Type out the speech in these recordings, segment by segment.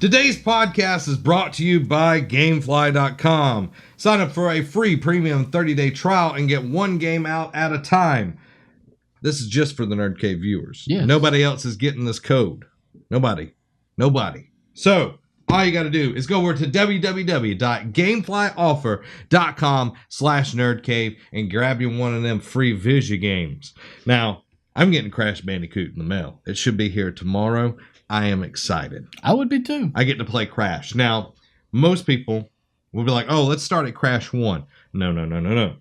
Today's podcast is brought to you by Gamefly.com. Sign up for a free premium 30-day trial and get one game out at a time. This is just for the Nerd Cave viewers. Yes. Nobody else is getting this code. Nobody. So, all you got to do is go over to www.gameflyoffer.com/nerdcave and grab you one of them free Visya games. Now, I'm getting Crash Bandicoot in the mail. It should be here tomorrow. I am excited. I would be too. I get to play Crash. Now, most people will be like, oh, let's start at Crash 1. No.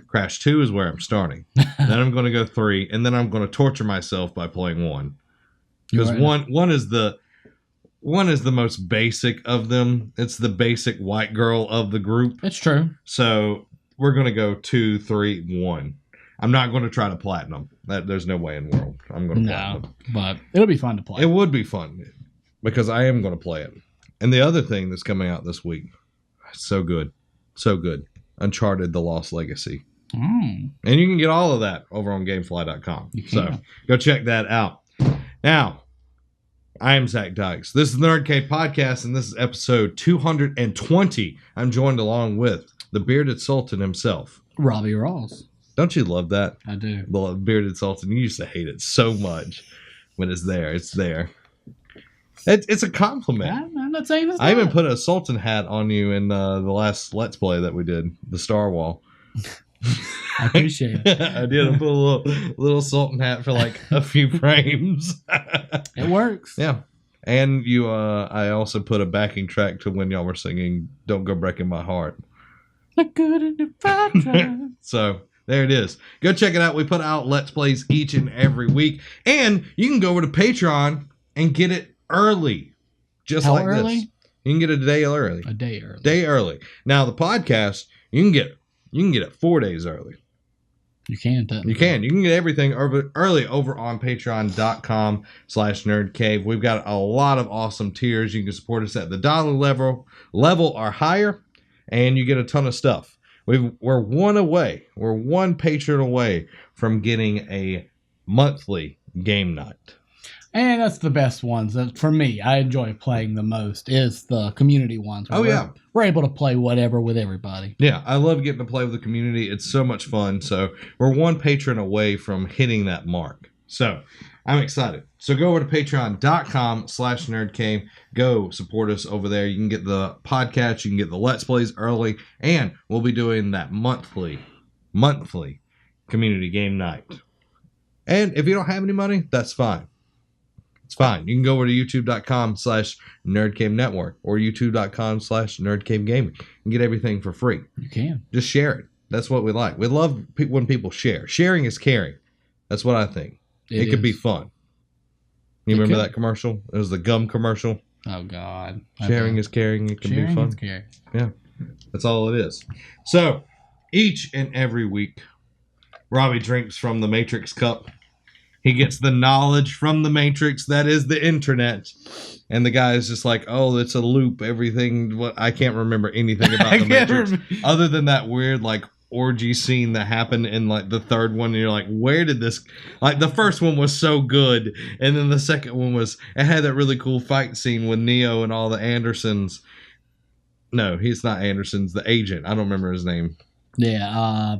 Crash 2 is where I'm starting. Then I'm going to go 3, and then I'm going to torture myself by playing 1. Because right. one is the most basic of them. It's the basic white girl of the group. It's true. So we're going to go 2, 3, 1. I'm not going to try to platinum. There's no way in the world I'm going to platinum. But it'll be fun to play. It would be fun because I am going to play it. And the other thing that's coming out this week, so good. Uncharted: The Lost Legacy. And you can get all of that over on Gamefly.com. So go check that out. Now, I am Zach Dykes. This is the Nerd Cave Podcast, and this is episode 220. I'm joined along with the bearded sultan himself, Robbie Ross. Don't you love that? I do. The bearded sultan. You used to hate it so much. When it's there, it's there. It's a compliment. I'm not saying it's I even not. put a sultan hat on you in the last Let's Play that we did, the Star Wall. I appreciate it. I did. I put a little sultan hat for like a few frames. It works. Yeah. And you, I also put a backing track to when y'all were singing "Don't Go Breaking My Heart." Look good in the background. So there it is. Go check it out. We put out Let's Plays each and every week, and you can go over to Patreon and get it early, just How like early? this. You can get it a day early. A day early. Day early. Now the podcast, you can get it 4 days early. You can. You can get everything early over on patreon.com/nerdcave. We've got a lot of awesome tiers. You can support us at the dollar level or higher, and you get a ton of stuff. We're one patron away from getting a monthly game night. And that's the best ones. For me, I enjoy playing the most is the community ones. We're able to play whatever with everybody. Yeah, I love getting to play with the community. It's so much fun. So we're one patron away from hitting that mark. So I'm excited. So go over to patreon.com/nerdcave. Go support us over there. You can get the podcast. You can get the Let's Plays early. And we'll be doing that monthly community game night. And if you don't have any money, that's fine. It's fine. You can go over to youtube.com/nerdcave network or youtube.com/nerdcave gaming and get everything for free. You can. Just share it. That's what we like. We love when people share. Sharing is caring. That's what I think. It could be fun. You remember that commercial? It was the gum commercial. Oh, God. Sharing is caring. It can be fun. Is caring. Yeah. That's all it is. So, each and every week, Robbie drinks from the Matrix cup. He gets the knowledge from the Matrix that is the internet. And the guy is just like, oh, it's a loop. Everything. I can't remember anything about the Matrix. Other than that weird, like, orgy scene that happened in, like, the third one. And you're like, where did this... Like, the first one was so good. And then the second one was... It had that really cool fight scene with Neo and all the Andersons. No, he's not Andersons. The agent. I don't remember his name. Yeah,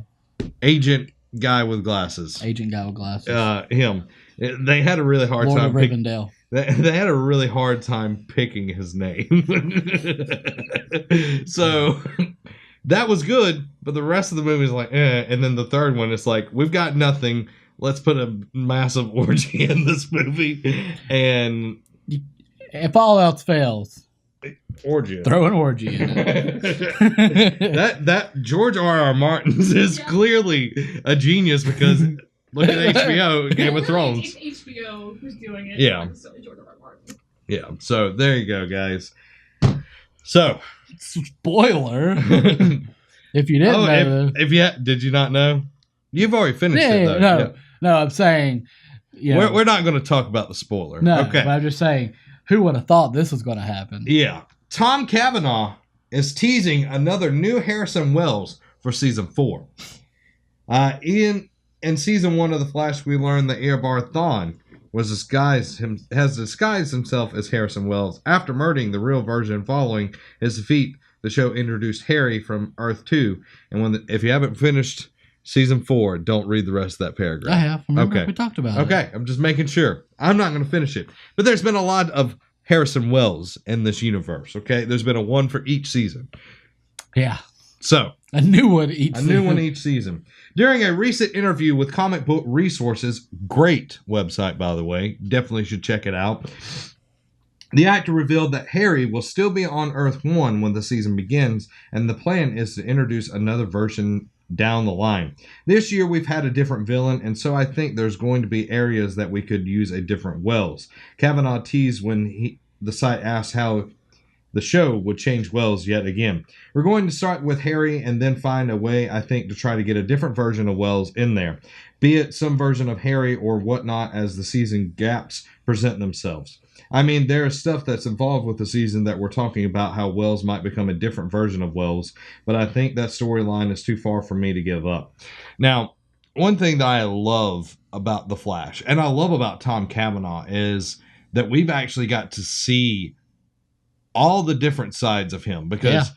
Agent... guy with glasses. Agent guy with glasses. Him. They had a really hard Lord time. of Rivendell. They had a really hard time picking his name. So that was good, but the rest of the movie is like, eh. And then the third one, it's like, we've got nothing. Let's put a massive orgy in this movie. And if all else fails, orgy. Throw an orgy in it. that George R.R. Martin is clearly a genius because look at HBO, Game of Thrones. It's HBO who's doing it. Yeah. George R. R. Martin. Yeah. So there you go, guys. So spoiler. If you didn't know, did you not know? You've already finished it though. No, I'm saying, we're not going to talk about the spoiler. No, okay. But I'm just saying, who would have thought this was going to happen? Yeah. Tom Cavanaugh is teasing another new Harrison Wells for season 4. In season 1 of The Flash, we learned that Eobard Thawne has disguised himself as Harrison Wells. After murdering the real version following his defeat, the show introduced Harry from Earth 2. And if you haven't finished Season 4, don't read the rest of that paragraph. I have. Remember, okay. We talked about it. Okay, I'm just making sure. I'm not going to finish it. But there's been a lot of Harrison Wells in this universe, okay? There's been a one for each season. Yeah. So, a new one each season. During a recent interview with Comic Book Resources, great website, by the way, definitely should check it out, the actor revealed that Harry will still be on Earth 1 when the season begins, and the plan is to introduce another version down the line. This year we've had a different villain, and so I think there's going to be areas that we could use a different Wells. Kavanaugh teased when the site asked how the show would change Wells yet again. We're going to start with Harry and then find a way, I think, to try to get a different version of Wells in there. Be it some version of Harry or whatnot as the season gaps present themselves. I mean, there is stuff that's involved with the season that we're talking about how Wells might become a different version of Wells, but I think that storyline is too far for me to give up. Now, one thing that I love about The Flash, and I love about Tom Cavanaugh, is that we've actually got to see all the different sides of him, because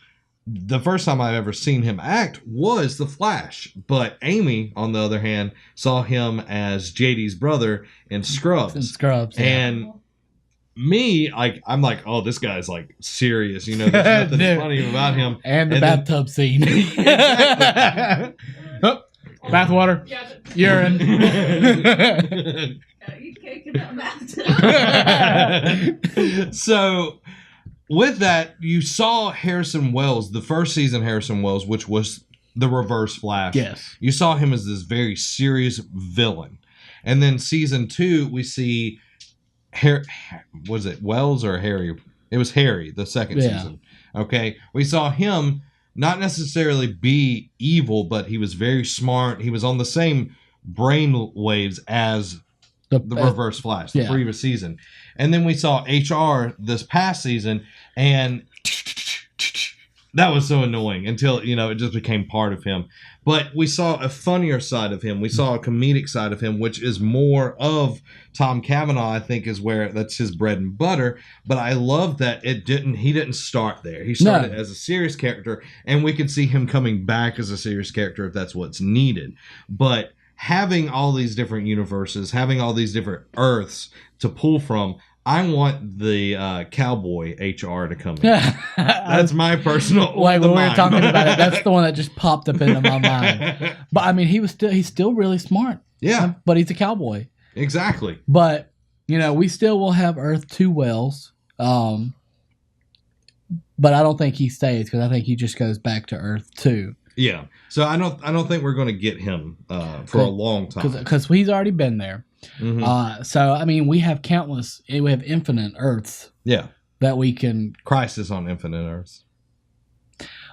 the first time I've ever seen him act was The Flash, but Amy, on the other hand, saw him as JD's brother in Scrubs. And me, I'm like, oh, this guy's like serious, you know, there's nothing funny about him. And the bathtub scene. Exactly. Oh, bathwater, urine. Eat cake in that bathtub. So, with that, you saw Harrison Wells, the first season Harrison Wells, which was the Reverse Flash. Yes. You saw him as this very serious villain. And then season 2, we see was it Wells or Harry? It was Harry, the second season. Okay. We saw him not necessarily be evil, but he was very smart. He was on the same brain waves as the Reverse Flash, the previous season. And then we saw HR this past season, and that was so annoying until, it just became part of him. But we saw a funnier side of him. We saw a comedic side of him, which is more of Tom Cavanaugh, I think, is where that's his bread and butter. But I love that he didn't start there. He started as a serious character, and we could see him coming back as a serious character if that's what's needed. But having all these different universes, having all these different Earths to pull from, I want the cowboy HR to come in. That's my personal. Like when we were talking about it, that's the one that just popped up into my mind. But I mean, he's still really smart. Yeah, but he's a cowboy. Exactly. But we still will have Earth 2 Wells. But I don't think he stays, because I think he just goes back to Earth 2. Yeah. So I don't think we're going to get him for a long time, because he's already been there. Mm-hmm. So I mean, we have infinite Earths. Yeah. That we can. Crisis on Infinite Earths.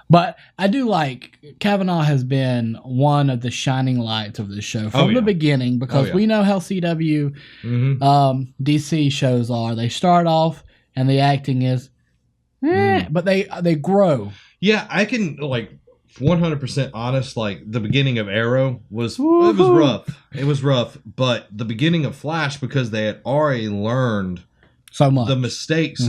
But I do like Kavanaugh has been one of the shining lights of this show from the beginning, because we know how CW, DC shows are. They start off and the acting is, but they grow. Yeah, I can 100% honest, the beginning of Arrow was rough. It was rough, but the beginning of Flash, because they had already learned so much the mistakes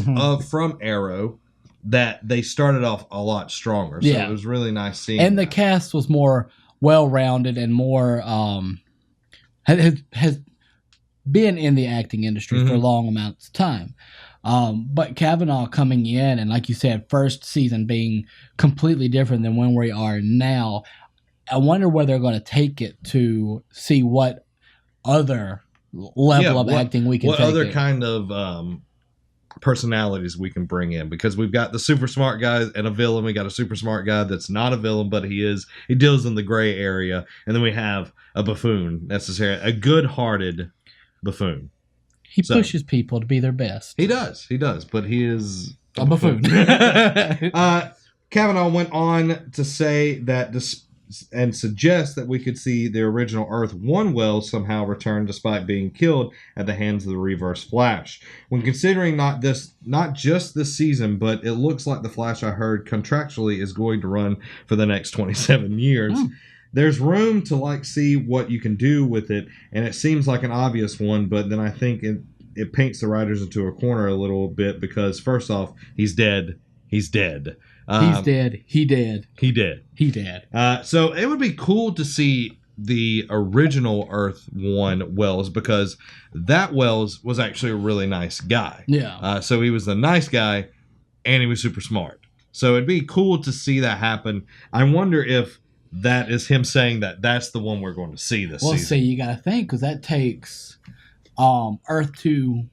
from Arrow, that they started off a lot stronger. So it was really nice seeing. And the cast was more well-rounded and more has been in the acting industry for long amounts of time. But Kavanaugh coming in, and like you said, first season being completely different than when we are now, I wonder where they're going to take it to see what other level of acting we can take. What other kind of personalities we can bring in, because we've got the super smart guy and a villain. We got a super smart guy that's not a villain, but he deals in the gray area. And then we have a buffoon, necessarily a good-hearted buffoon. He pushes people to be their best. He does, but he is a buffoon. Kavanaugh went on to say that and suggest that we could see the original Earth 1 Wells somehow return despite being killed at the hands of the Reverse Flash. When considering not just this season, but it looks like the Flash I heard contractually is going to run for the next 27 years. there's room to like see what you can do with it, and it seems like an obvious one, but then I think it paints the writers into a corner a little bit because first off, he's dead. He's dead. He's dead. He dead. He dead. He dead. So it would be cool to see the original Earth 1 Wells, because that Wells was actually a really nice guy. Yeah. So he was a nice guy, and he was super smart. So it'd be cool to see that happen. I wonder if that is him saying that that's the one we're going to see this season. See, you got to think, because that takes Earth 2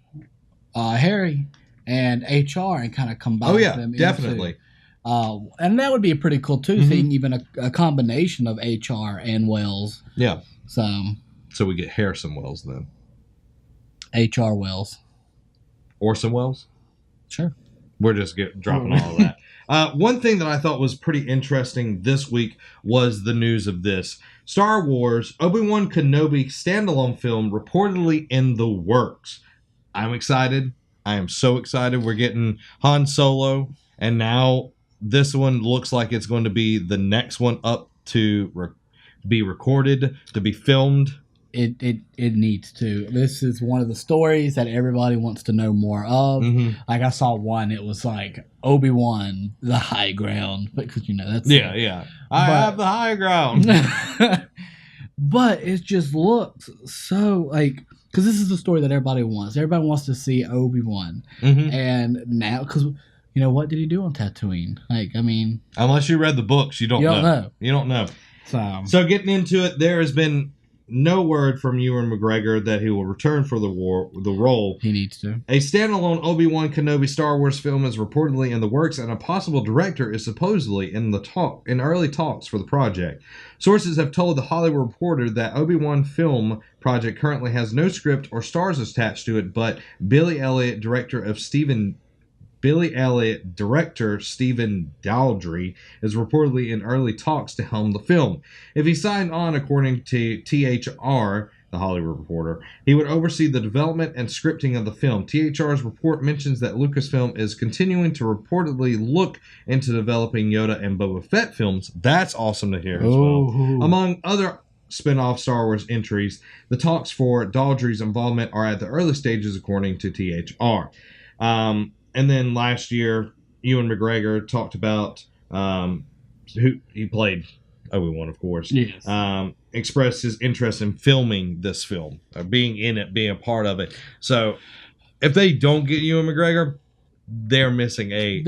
Harry and HR and kind of combine them. Definitely. And that would be pretty cool too, seeing even a combination of HR and Wells. Yeah. So we get Harrison Wells then. HR Wells. Orson Welles? Sure. We're just dropping all of that. One thing that I thought was pretty interesting this week was the news of this. Star Wars Obi-Wan Kenobi standalone film reportedly in the works. I'm excited. I am so excited. We're getting Han Solo, and now this one looks like it's going to be the next one up to be recorded, to be filmed. It needs to. This is one of the stories that everybody wants to know more of. Like I saw one, it was like Obi-Wan, the high ground, because that's I have the high ground. But it just looks so like, because this is the story that everybody wants. Everybody wants to see Obi-Wan, and now because. What did he do on Tatooine? Unless you read the books, you don't know. You don't know. So getting into it, there has been no word from Ewan McGregor that he will return for the role. He needs to. A standalone Obi-Wan Kenobi Star Wars film is reportedly in the works, and a possible director is supposedly in early talks for the project. Sources have told The Hollywood Reporter that Obi-Wan film project currently has no script or stars attached to it, but Billy Elliot, director Stephen Daldry is reportedly in early talks to helm the film. If he signed on, according to THR, The Hollywood Reporter, he would oversee the development and scripting of the film. THR's report mentions that Lucasfilm is continuing to reportedly look into developing Yoda and Boba Fett films. That's awesome to hear as well. Among other spin-off Star Wars entries, the talks for Daldry's involvement are at the early stages, according to THR. And then last year, Ewan McGregor talked about who he played Obi-Wan, of course. Yes. Expressed his interest in filming this film, being in it, being a part of it. So, if they don't get Ewan McGregor, they're missing a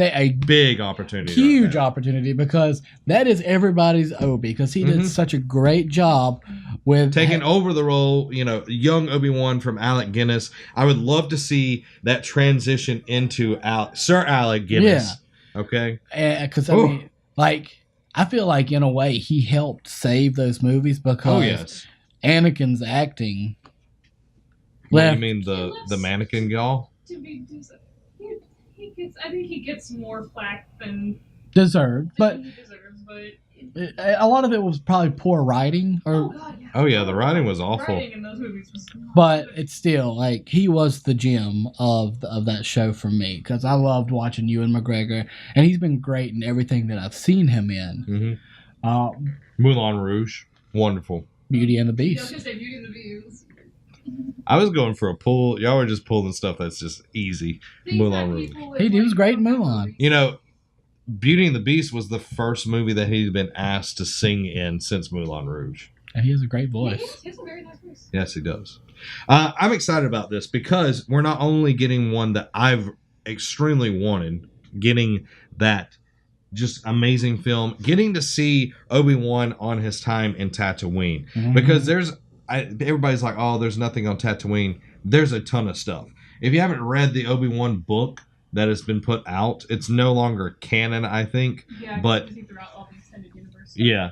big opportunity. Huge opportunity, because that is everybody's Obi, because he did such a great job with taking over the role, young Obi-Wan from Alec Guinness. I would love to see that transition into Sir Alec Guinness. Yeah. Okay? Because, I feel like, in a way, he helped save those movies, because Anakin's acting. What do you mean, the mannequin y'all? I think he gets more flack than deserved, but he deserves. But a lot of it was probably poor writing. Oh yeah, the writing was awful. Writing in those movies was but it's still he was the gem of that show for me, because I loved watching Ewan McGregor, and he's been great in everything that I've seen him in. Moulin Rouge, wonderful. Beauty and the I was Beast. gonna say Beauty and the Beast. I was going for a pull. Y'all were just pulling stuff that's just easy. Moulin Rouge. He was great in Mulan. Beauty and the Beast was the first movie that he'd been asked to sing in since Moulin Rouge. And he has a great voice. He has a very nice voice. Yes, he does. I'm excited about this because we're not only getting one that I've extremely wanted, getting that just amazing film, getting to see Obi-Wan on his time in Tatooine. Because everybody's like, oh, there's nothing on Tatooine. There's a ton of stuff. If you haven't read the Obi-Wan book that has been put out, it's no longer canon, I think. Yeah, but throughout all the extended universe. Yeah,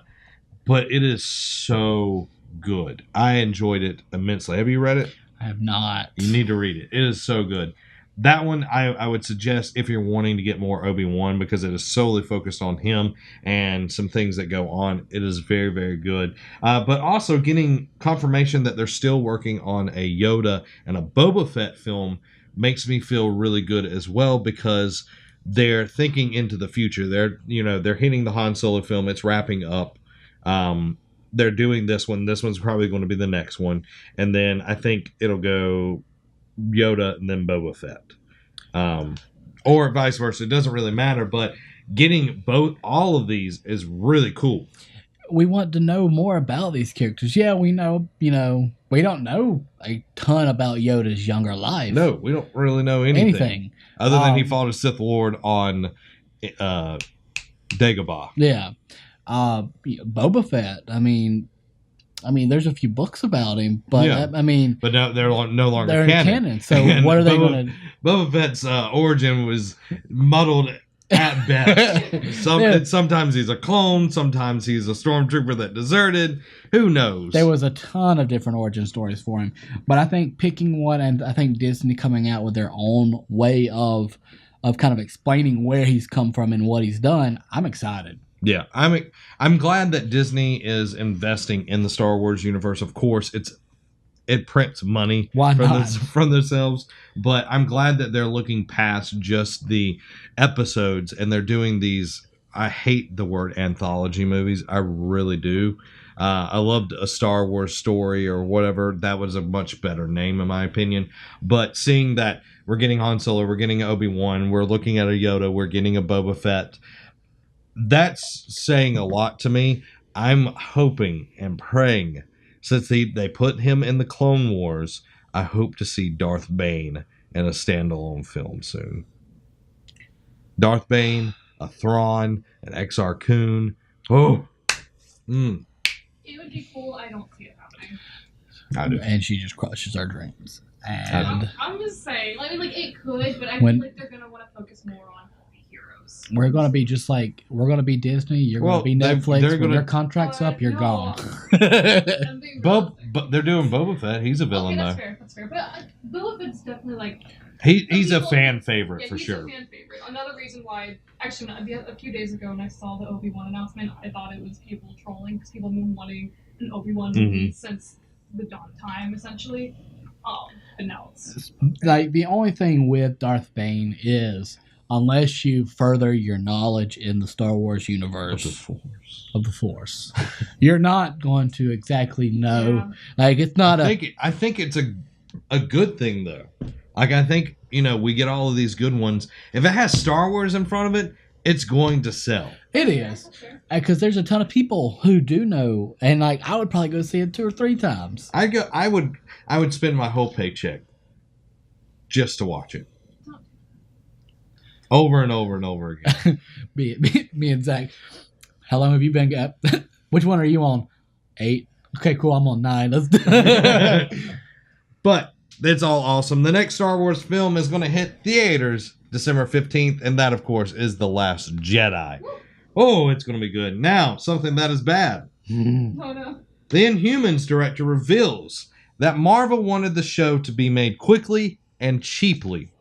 but it is so good. I enjoyed it immensely. Have you read it? I have not. You need to read it. It is so good. That one I would suggest if you're wanting to get more Obi-Wan, because it is solely focused on him and some things that go on. It is very, very good. But also getting confirmation that they're still working on a Yoda and a Boba Fett film makes me feel really good as well, because they're thinking into the future. They're hitting the Han Solo film. It's wrapping up. they're doing this one. This one's probably going to be the next one, and then I think it'll go Yoda and then Boba Fett, or vice versa. It doesn't really matter, but getting all of these is really cool. We want to know more about these characters. Yeah, we know, we don't know a ton about Yoda's younger life. No, we don't really know anything. Other than he fought a Sith Lord on Dagobah. Yeah. Boba Fett, I mean, there's a few books about him, but Yeah. But no, they're no longer they're canon. in canon. So what are they going to? Boba Fett's origin was muddled at best. Sometimes he's a clone. Sometimes he's a stormtrooper that deserted. Who knows? There was a ton of different origin stories for him, but I think picking one, and I think Disney coming out with their own way of kind of explaining where he's come from and what he's done. I'm excited. Yeah, I'm glad that Disney is investing in the Star Wars universe. Of course, it prints money from themselves, but I'm glad that they're looking past just the episodes and they're doing these. I hate the word anthology movies. I really do. I loved A Star Wars Story or whatever. That was a much better name in my opinion. But seeing that we're getting Han Solo, we're getting Obi-Wan, we're looking at a Yoda, we're getting a Boba Fett. That's saying a lot to me. I'm hoping and praying, since they put him in the Clone Wars, I hope to see Darth Bane in a standalone film soon. Darth Bane, a Thrawn, an Exar Kun. Oh. It would be cool. I don't see it happening. I do. And she just crushes our dreams. And I'm just saying, like it could, but I feel like they're gonna want to focus more on heroes. We're gonna be just like Disney. You're gonna be Netflix. When your contract's up, you're gone. But they're doing Boba Fett. He's a villain though. That's fair. But Boba Fett's definitely like he's a fan favorite for sure. He's a fan favorite. Another reason why, actually, a few days ago when I saw the Obi-Wan announcement, I thought it was people trolling because people have been wanting an Obi-Wan movie since the dawn time, essentially. But now it's like the only thing with Darth Bane is, unless you further your knowledge in the Star Wars universe of the Force, you're not going to exactly know. Yeah. Like it's not I think it's a good thing though. Like I think we get all of these good ones. If it has Star Wars in front of it, it's going to sell. It is, because there's a ton of people who do know, and like I would probably go see it 2 or 3 times. I would spend my whole paycheck just to watch it, over and over and over again. me and Zach. How long have you been? Which one are you on? 8. Okay, cool. I'm on 9. Let's. But it's all awesome. The next Star Wars film is going to hit theaters December 15th, and that, of course, is The Last Jedi. Oh, it's going to be good. Now, something that is bad. Oh, no. The Inhumans director reveals that Marvel wanted the show to be made quickly and cheaply.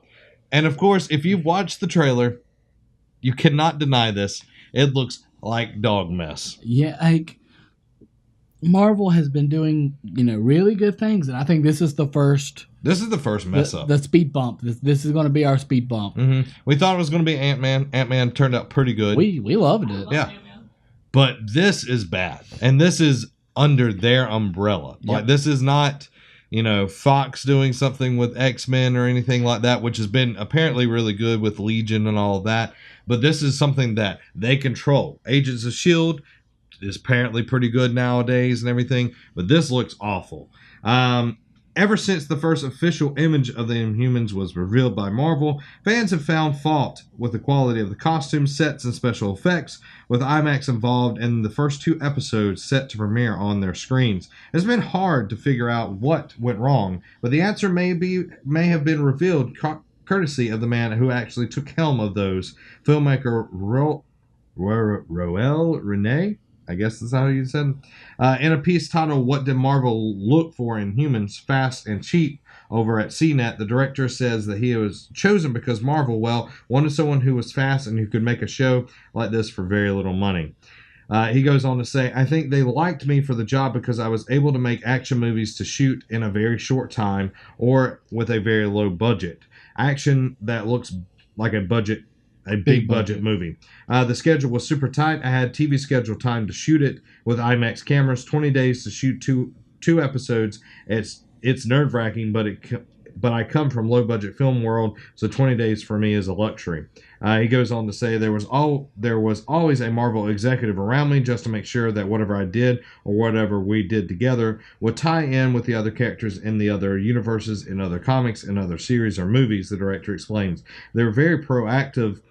And, of course, if you've watched the trailer, you cannot deny this. It looks like dog mess. Yeah, like Marvel has been doing, really good things, and I think this is the first. This is the first mess up. The speed bump. This is going to be our speed bump. Mm-hmm. We thought it was going to be Ant-Man. Ant-Man turned out pretty good. We loved it. Yeah. But this is bad. And this is under their umbrella. Yep. Like this is not, Fox doing something with X-Men or anything like that, which has been apparently really good with Legion and all of that. But this is something that they control. Agents of S.H.I.E.L.D. is apparently pretty good nowadays and everything. But this looks awful. Ever since the first official image of the Inhumans was revealed by Marvel, fans have found fault with the quality of the costumes, sets, and special effects, with IMAX involved in the first 2 episodes set to premiere on their screens. It's been hard to figure out what went wrong, but the answer may have been revealed courtesy of the man who actually took helm of those, filmmaker Roel Renee. I guess that's how you said it. In a piece titled "What Did Marvel Look For in Humans? Fast and Cheap?" over at CNET, the director says that he was chosen because Marvel, wanted someone who was fast and who could make a show like this for very little money. He goes on to say, "I think they liked me for the job because I was able to make action movies to shoot in a very short time or with a very low budget. Action that looks like a a big budget movie. The schedule was super tight. I had TV schedule time to shoot it with IMAX cameras. 20 days to shoot two episodes. It's nerve wracking, but I come from low budget film world, so 20 days for me is a luxury. He goes on to say there was always a Marvel executive around me just to make sure that whatever I did or whatever we did together would tie in with the other characters in the other universes, in other comics, in other series or movies. The director explains they're very proactive.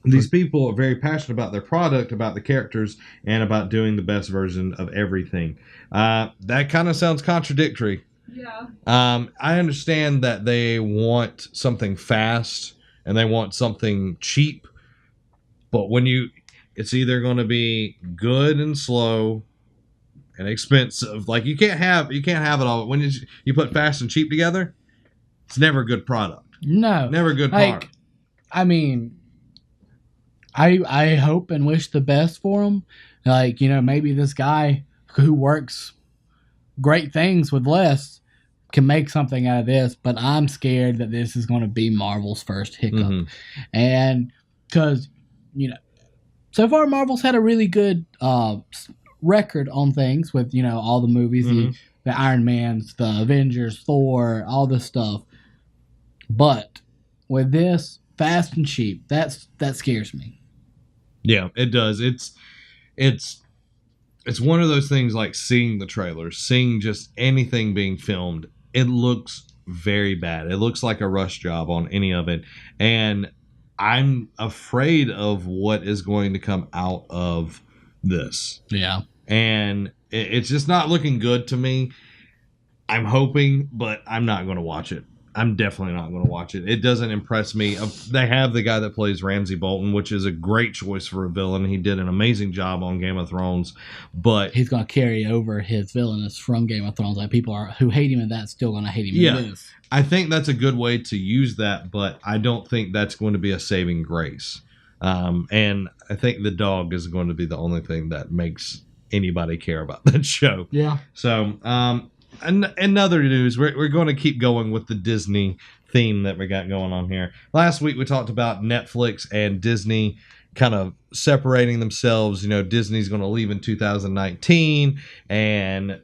These people are very passionate about their product, about the characters, and about doing the best version of everything. That kind of sounds contradictory. Yeah. I understand that they want something fast and they want something cheap, but it's either going to be good and slow and expensive. Like you can't have it all. When you put fast and cheap together, it's never a good product. No, never a good product. I mean, I hope and wish the best for him. Like, maybe this guy who works great things with less can make something out of this, but I'm scared that this is going to be Marvel's first hiccup. Mm-hmm. And because, so far Marvel's had a really good record on things with, all the movies, mm-hmm. the Iron Mans, the Avengers, Thor, all this stuff. But with this, fast and cheap, that scares me. Yeah, it does. It's one of those things like seeing the trailers, seeing just anything being filmed. It looks very bad. It looks like a rush job on any of it. And I'm afraid of what is going to come out of this. Yeah. And it's just not looking good to me. I'm hoping, but I'm not going to watch it. I'm definitely not going to watch it. It doesn't impress me. They have the guy that plays Ramsay Bolton, which is a great choice for a villain. He did an amazing job on Game of Thrones, but he's going to carry over his villainous from Game of Thrones. Like people who hate him in that still going to hate him in this. I think that's a good way to use that, but I don't think that's going to be a saving grace. And I think the dog is going to be the only thing that makes anybody care about that show. Yeah. So, and in other news, we're going to keep going with the Disney theme that we got going on here. Last week we talked about Netflix and Disney kind of separating themselves. Disney's going to leave in 2019 and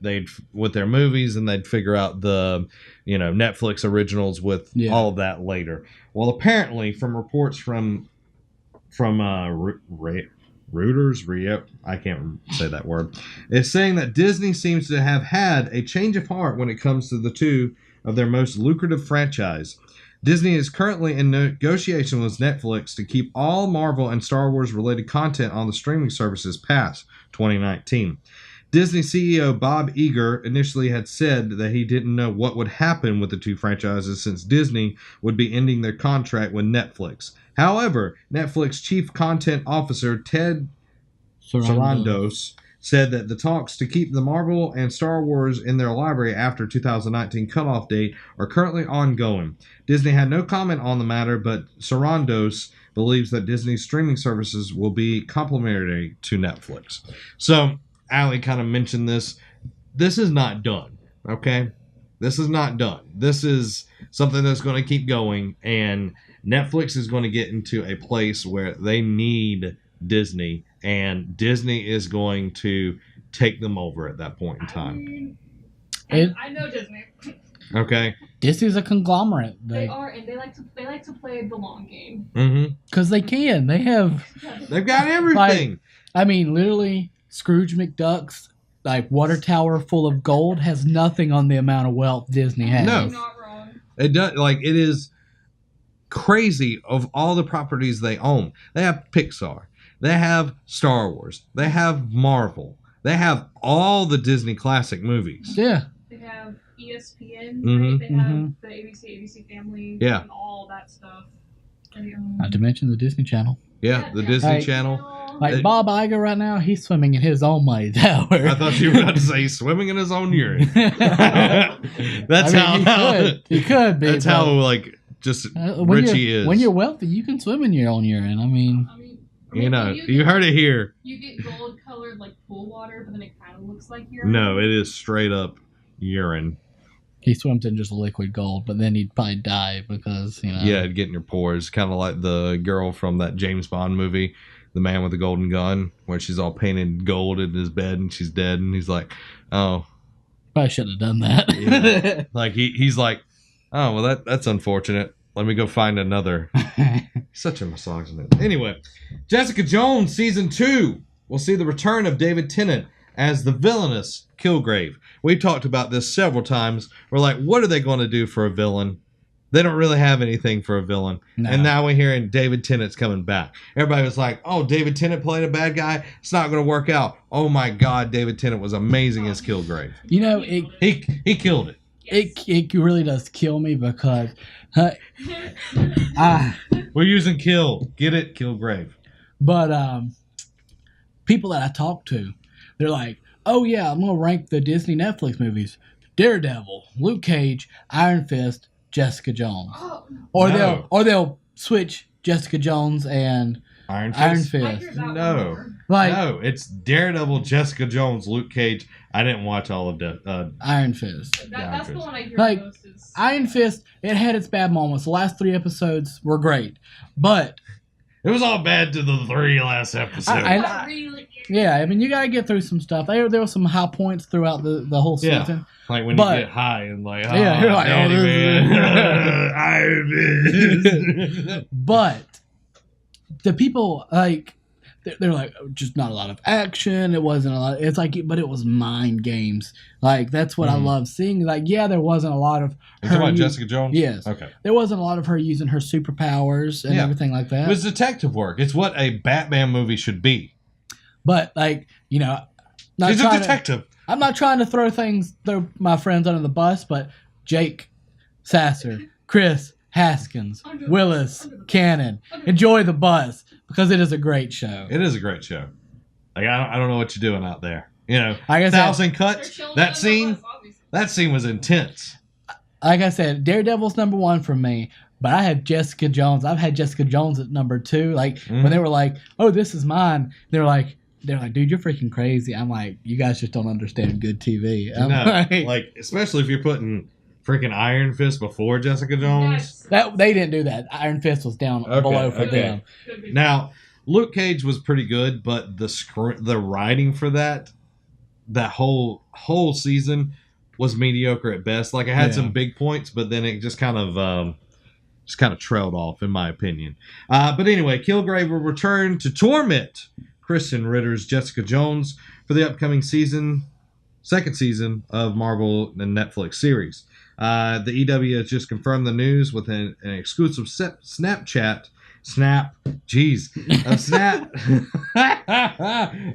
with their movies, and they'd figure out the Netflix originals with all of that later. Well, apparently from reports from Reuters, I can't say that word. It's saying that Disney seems to have had a change of heart when it comes to the two of their most lucrative franchise. Disney is currently in negotiation with Netflix to keep all Marvel and Star Wars related content on the streaming services past 2019. Disney CEO Bob Iger initially had said that he didn't know what would happen with the two franchises since Disney would be ending their contract with Netflix. However, Netflix Chief Content Officer Ted Sarandos said that the talks to keep the Marvel and Star Wars in their library after 2019 cutoff date are currently ongoing. Disney had no comment on the matter, but Sarandos believes that Disney's streaming services will be complementary to Netflix. So, Allie kind of mentioned this. This is not done, okay? This is not done. This is something that's going to keep going, and Netflix is going to get into a place where they need Disney, and Disney is going to take them over at that point in time. I know Disney. Okay. Disney's a conglomerate. They are, and they like to play the long game. Mm-hmm. Because they can. They've got everything. Literally, Scrooge McDuck's water tower full of gold has nothing on the amount of wealth Disney has. No, you're not wrong. It does. It is crazy of all the properties they own. They have Pixar. They have Star Wars. They have Marvel. They have all the Disney classic movies. Yeah. They have ESPN. Mm-hmm. Right? They have the ABC Family. Yeah. And all that stuff. Not to mention the Disney Channel. Yeah, the Disney Channel. Bob Iger right now, he's swimming in his own money tower. I thought you were about to say he's swimming in his own urine. That's he could be. That's how just rich he is. When you're wealthy, you can swim in your own urine. I mean you heard it here. You get gold colored pool water, but then it kind of looks like urine. No, it is straight up urine. He swims in just liquid gold, but then he'd probably die because, Yeah, it'd get in your pores. Kind of like the girl from that James Bond movie, The Man with the Golden Gun, where she's all painted gold in his bed and she's dead. And he's like, oh. Probably shouldn't have done that. Yeah. Like, he's like, oh, well, that's unfortunate. Let me go find another. Such a misogynist. Anyway, Jessica Jones Season 2. We'll see the return of David Tennant as the villainous Kilgrave. We've talked about this several times. We're like, what are they going to do for a villain? They don't really have anything for a villain. No. And now we're hearing David Tennant's coming back. Everybody was like, oh, David Tennant played a bad guy? It's not going to work out. Oh, my God, David Tennant was amazing as Kilgrave. You know, he killed it. It really does kill me because... we're using kill. Get it? Kilgrave. But people that I talk to, they're like, oh, yeah, I'm going to rank the Disney Netflix movies. Daredevil, Luke Cage, Iron Fist, Jessica Jones. Or they'll switch Jessica Jones and Iron Fist. No, it's Daredevil, Jessica Jones, Luke Cage. I didn't watch all of Iron Fist. That's the one I hear most. Iron Fist, it had its bad moments. The last 3 episodes were great, but it was all bad to the 3 last episodes. Yeah, I mean, you gotta get through some stuff. There were some high points throughout the whole season. Yeah. Like when you get high and like, oh, yeah, you're like, Iron Fist. But the people, like, they're like, just not a lot of action. It wasn't a lot. It's like, but it was mind games. Like, that's what I love seeing. Like, yeah, there wasn't a lot of her. You talking about Jessica Jones? Yes. Okay. There wasn't a lot of her using her superpowers and everything like that. It was detective work. It's what a Batman movie should be. But, like, you know, she's a detective. I'm not trying to throw my friends under the bus, but Jake Sasser, Chris Haskins, Willis Cannon, enjoy the bus because it is a great show. It is a great show. Like, I don't know what you're doing out there. You know, like 1,000 cuts. That scene was intense. Like I said, Daredevil's number 1 for me. But I have Jessica Jones. I've had Jessica Jones at number 2. Like, when they were like, oh, this is mine. They're like, dude, you're freaking crazy. I'm like, you guys just don't understand good TV. Like, especially if you're putting freaking Iron Fist before Jessica Jones. That they didn't do that. Iron Fist was down below for them. Now, Luke Cage was pretty good, but the writing for that whole season was mediocre at best. Like, it had some big points, but then it just kind of trailed off, in my opinion. But anyway, Kilgrave will return to torment Kristen Ritter's Jessica Jones for the upcoming second season of Marvel and Netflix series. The EW has just confirmed the news with an exclusive Snap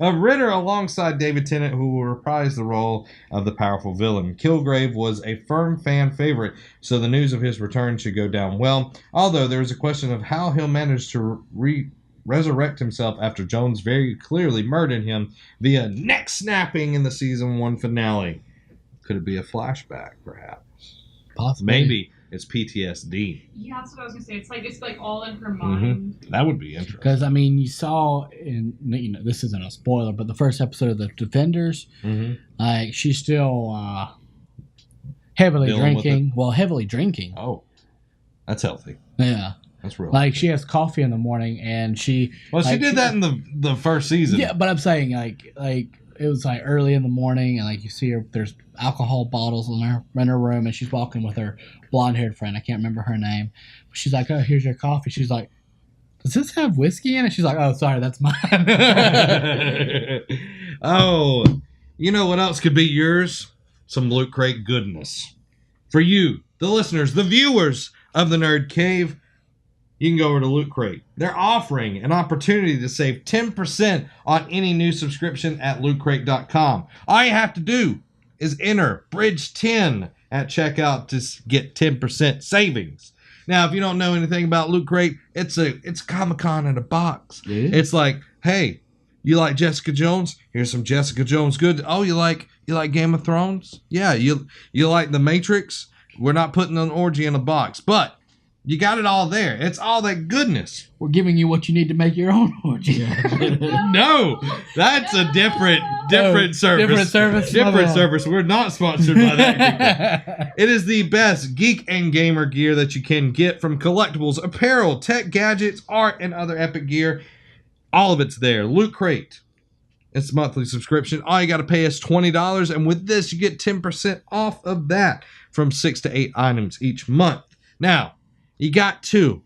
of Ritter alongside David Tennant, who will reprise the role of the powerful villain. Kilgrave was a firm fan favorite, so the news of his return should go down well, although there is a question of how he'll manage to resurrect himself after Jones very clearly murdered him via neck snapping in the season 1 finale. Could it be a flashback, perhaps? Possibly. Maybe it's PTSD. Yeah, that's what I was gonna say. It's like all in her mind. That would be interesting. Because I mean, you saw this isn't a spoiler, but the first episode of The Defenders, like she's still heavily drinking. Well, heavily drinking. Oh, that's healthy. Yeah. That's real. Like, she has coffee in the morning, and she... Well, she did that in the first season. Yeah, but I'm saying, like it was, like, early in the morning, and, like, you see her... There's alcohol bottles in her room, and she's walking with her blonde-haired friend. I can't remember her name. She's like, oh, here's your coffee. She's like, does this have whiskey in it? She's like, oh, sorry, that's mine. Oh, you know what else could be yours? Some Loot Crate goodness. For you, the listeners, the viewers of the Nerd Cave... You can go over to Loot Crate. They're offering an opportunity to save 10% on any new subscription at lootcrate.com. All you have to do is enter Bridge10 at checkout to get 10% savings. Now, if you don't know anything about Loot Crate, it's Comic-Con in a box. Yeah. It's like, hey, you like Jessica Jones? Here's some Jessica Jones good. Oh, you like Game of Thrones? Yeah, you like The Matrix? We're not putting an orgy in a box, but You got it all there. It's all that goodness. We're giving you what you need to make your own orgy. No, that's a different service. Different service. Different service. We're not sponsored by that. It is the best geek and gamer gear that you can get, from collectibles, apparel, tech gadgets, art, and other epic gear. All of it's there. Loot Crate. It's a monthly subscription. All you got to pay is $20, and with this, you get 10% off of that from 6 to 8 items each month. Now, you got to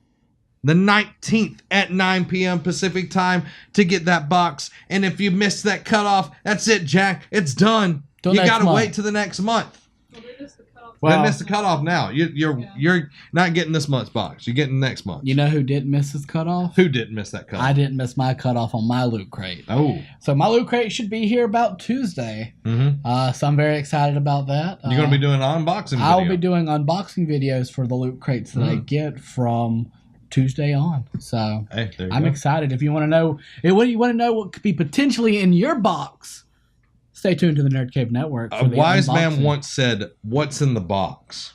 the 19th at 9 p.m. Pacific time to get that box. And if you miss that cutoff, that's it, Jack. It's done. You got to wait till the next month. Well, they missed the cutoff. They missed the cutoff now. You're not getting this month's box. You're getting next month. You know who didn't miss his cutoff? Who didn't miss that cutoff? I didn't miss my cutoff on my Loot Crate. Oh. So my Loot Crate should be here about Tuesday. Mm-hmm. So I'm very excited about that. You're going to be doing an unboxing video. I'll be doing unboxing videos for the Loot Crates that I get from Tuesday on. So hey, I'm excited. If you want to know, what could be potentially in your box, stay tuned to the Nerd Cave Network. A wise man once said, "What's in the box?"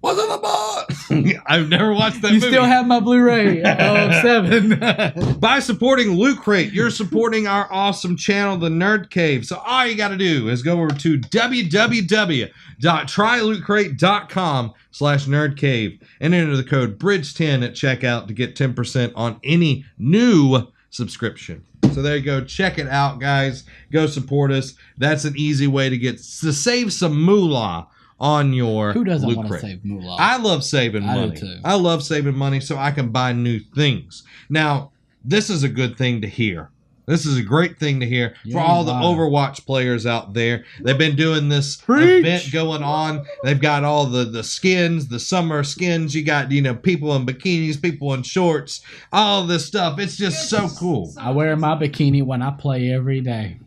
What's in the box? I've never watched that movie. You still have my Blu-ray of 7. By supporting Loot Crate, you're supporting our awesome channel, The Nerd Cave. So all you got to do is go over to www.trylootcrate.com/nerdcave and enter the code BRIDGE10 at checkout to get 10% on any new subscription. So there you go. Check it out, guys. Go support us. That's an easy way to save some moolah on your Who doesn't Loot want to Crate. save moolah? I love saving money. I do too. I love saving money so I can buy new things. Now, this is a good thing to hear. This is a great thing to hear for all the Overwatch players out there. They've been doing this event going on. They've got all the skins, the summer skins. You got, people in bikinis, people in shorts, all this stuff. It's just so cool. I wear my bikini when I play every day.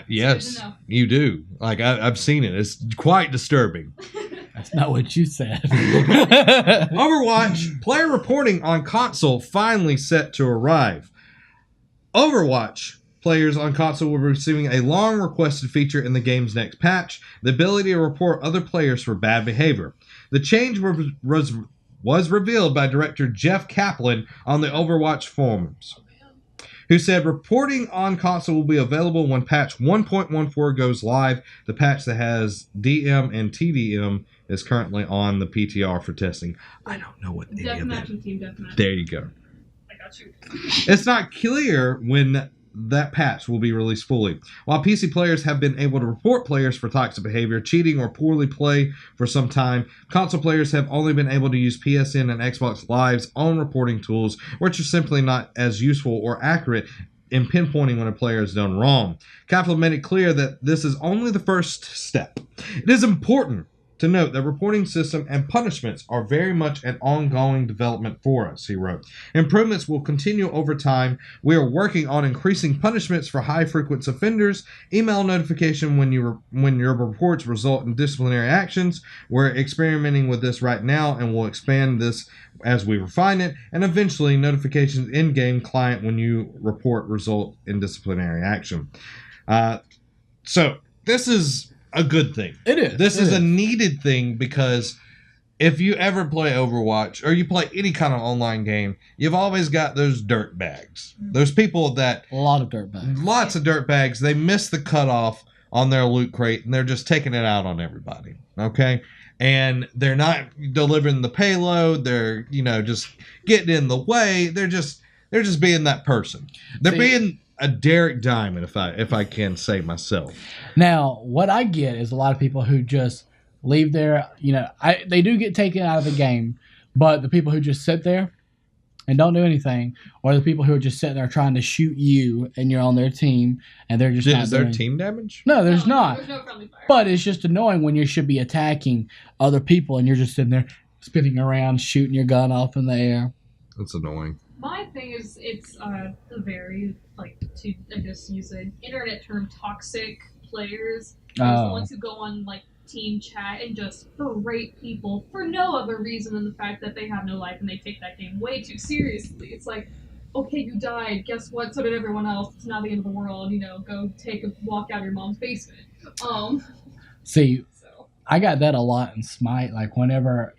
Yes, you do. Like, I've seen it. It's quite disturbing. That's not what you said. Overwatch player reporting on console finally set to arrive. Overwatch players on console will be receiving a long requested feature in the game's next patch, the ability to report other players for bad behavior. The change was revealed by director Jeff Kaplan on the Overwatch forums, who said reporting on console will be available when patch 1.14 goes live. The patch that has DM and TDM is currently on the PTR for testing. I don't know what any of that. There you go. I got you. It's not clear when that patch will be released fully. While PC players have been able to report players for toxic behavior, cheating, or poorly play for some time, console players have only been able to use PSN and Xbox Live's own reporting tools, which are simply not as useful or accurate in pinpointing when a player has done wrong. Kaplan made it clear that this is only the first step. It is important to note that reporting system and punishments are very much an ongoing development for us, he wrote. Improvements will continue over time. We are working on increasing punishments for high-frequency offenders, email notification when your reports result in disciplinary actions. We're experimenting with this right now, and we'll expand this as we refine it, and eventually notifications in-game client when you report result in disciplinary action. So this is a good thing. It is. This is a needed thing, because if you ever play Overwatch or you play any kind of online game, you've always got those dirt bags. Those people that... A lot of dirt bags. Lots of dirt bags. They miss the cutoff on their Loot Crate, and they're just taking it out on everybody. Okay? And they're not delivering the payload. They're, just getting in the way. They're just being that person. They're being a Derek Diamond, if I can say myself. Now, what I get is a lot of people who just leave there. They do get taken out of the game, but the people who just sit there and don't do anything, or the people who are just sitting there trying to shoot you and you're on their team and they're just not Is there team damage? No, there's not. There's no friendly fire. But it's just annoying when you should be attacking other people and you're just sitting there spinning around, shooting your gun off in the air. That's annoying. My thing is, it's a very, to, I guess, use an internet term, toxic players. There's the ones who go on, team chat and just berate people for no other reason than the fact that they have no life and they take that game way too seriously. It's like, okay, you died. Guess what? So did everyone else. It's not the end of the world. Go take a walk out of your mom's basement. See, I got that a lot in Smite. Like whenever,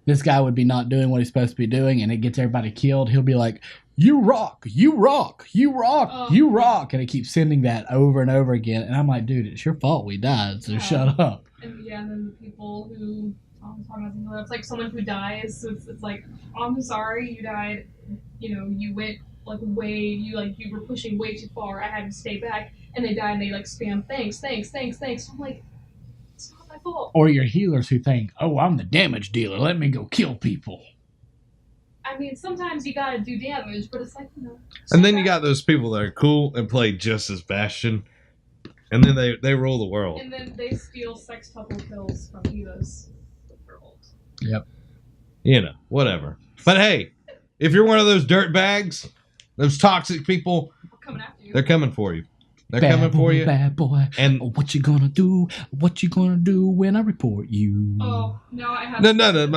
this guy would be not doing what he's supposed to be doing and it gets everybody killed, he'll be like, you rock, you rock, you rock, you rock. And it keeps sending that over and over again. And I'm like, dude, it's your fault we died, so shut up. And then the people who, I'm talking about something, it's like someone who dies, so it's like, I'm sorry you died, you went like you were pushing way too far, I had to stay back, and they die and they like spam thanks. I'm like, it's not my fault. Or your healers who think, oh, I'm the damage dealer, let me go kill people. I mean, sometimes you gotta do damage, but it's like, And then you got those people that are cool and play just as Bastion, and then they rule the world. And then they steal sextuple kills from heroes. Yep. Whatever. But hey, if you're one of those dirt bags, those toxic people, coming after you. They're coming for you. They're coming for you. Bad boy. And what you gonna do? What you gonna do when I report you? Oh, no, I have... No. I don't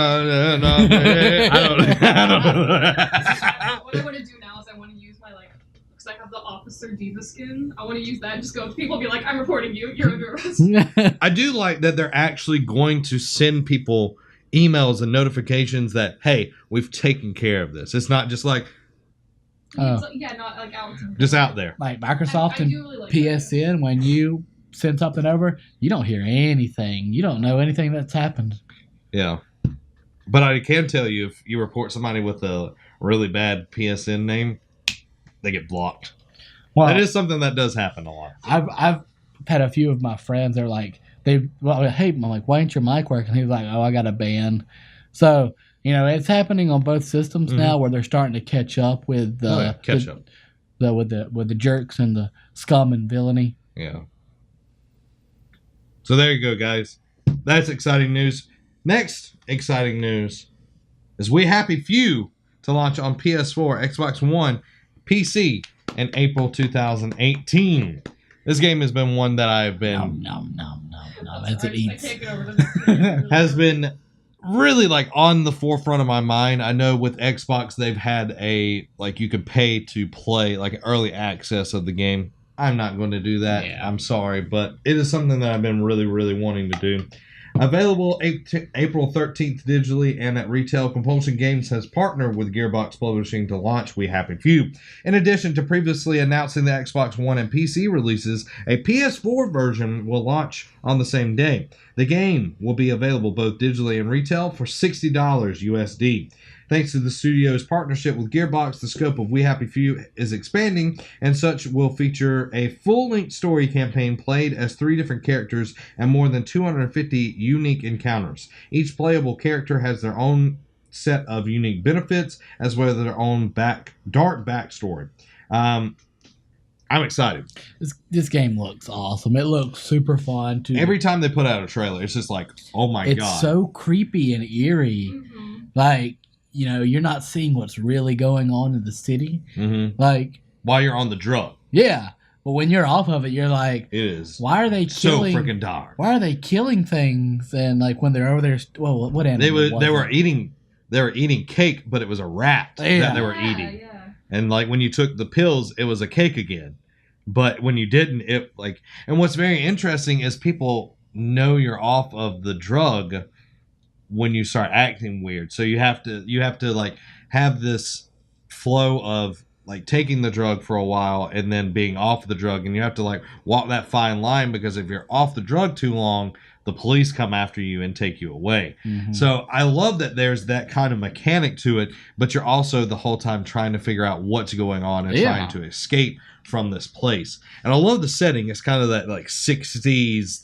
What I want to do now is I want to use my, because I have the Officer Diva skin. I want to use that and just go, people be like, I'm reporting you. You're under arrest. I do like that they're actually going to send people emails and notifications that, hey, we've taken care of this. It's not just like... not like out. Just out there. Like Microsoft I and really like PSN, that. when you send something over, you don't hear anything. You don't know anything that's happened. Yeah. But I can tell you, if you report somebody with a really bad PSN name, they get blocked. Well, that is something that does happen a lot. I've had a few of my friends, they're like, hey, I'm like, why ain't your mic working? He's like, oh, I got a ban. So... it's happening on both systems now, where they're starting to catch up with with the jerks and the scum and villainy. Yeah. So there you go, guys. That's exciting news. Next exciting news is We Happy Few to launch on PS4, Xbox One, PC in April 2018. This game has been one that I've been as it eats. has been really on the forefront of my mind. I know with Xbox they've had you could pay to play early access of the game. I'm not going to do that. Yeah. I'm sorry, but it is something that I've been really, really wanting to do. Available April 13th digitally and at retail, Compulsion Games has partnered with Gearbox Publishing to launch We Happy Few. In addition to previously announcing the Xbox One and PC releases, a PS4 version will launch on the same day. The game will be available both digitally and retail for $60 USD. Thanks to the studio's partnership with Gearbox, the scope of We Happy Few is expanding, and such will feature a full-length story campaign played as 3 different characters and more than 250 unique encounters. Each playable character has their own set of unique benefits, as well as their own dark backstory. I'm excited. This game looks awesome. It looks super fun too. Every time they put out a trailer, it's just like, oh my god. It's so creepy and eerie. Mm-hmm. You're not seeing what's really going on in the city. Mm-hmm. While you're on the drug. Yeah. But when you're off of it, you're like, it is. Why are they killing? So freaking dark. Why are they killing things? And when they're over there, well, what animal? They were eating cake, but it was a rat that they were eating. Yeah. And when you took the pills, it was a cake again. But when you didn't, and what's very interesting is people know you're off of the drug when you start acting weird. So you have to have this flow of taking the drug for a while and then being off the drug, and you have to walk that fine line, because if you're off the drug too long, the police come after you and take you away. Mm-hmm. So I love that there's that kind of mechanic to it, but you're also the whole time trying to figure out what's going on and trying to escape from this place. And I love the setting. It's kind of that 60s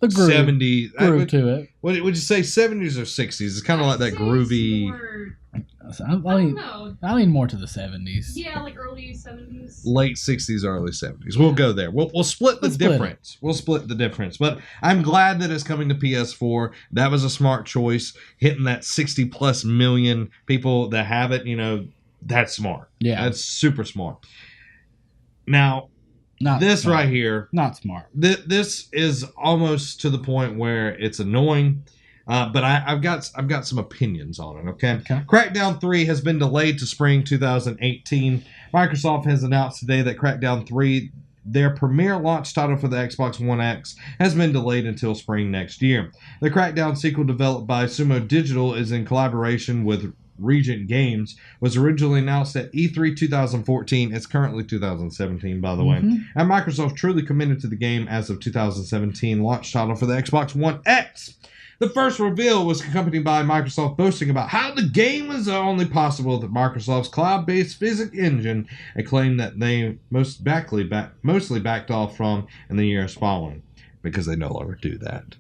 the groove, 70s groove to it. Would you say 70s or 60s? It's kind of like that groovy. I lean more to the 70s. Yeah, early 70s. Late 60s, early 70s. We'll go there. We'll split the difference. We'll split the difference. But I'm glad that it's coming to PS4. That was a smart choice. Hitting that 60 plus million people that have it, that's smart. Yeah. That's super smart. Now, this right here, not smart. This is almost to the point where it's annoying, but I've got some opinions on it. Okay? Crackdown 3 has been delayed to spring 2018. Microsoft has announced today that Crackdown 3 their premier launch title for the Xbox One X has been delayed until spring next year. The Crackdown sequel, developed by Sumo Digital, is in collaboration with Regent Games, was originally announced at E3 2014. It's currently 2017, by the way. And Microsoft truly committed to the game as of 2017 launch title for the Xbox One X. The first reveal was accompanied by Microsoft boasting about how the game was only possible with Microsoft's cloud-based physics engine, a claim that they mostly backed off from in the years following, because they no longer do that.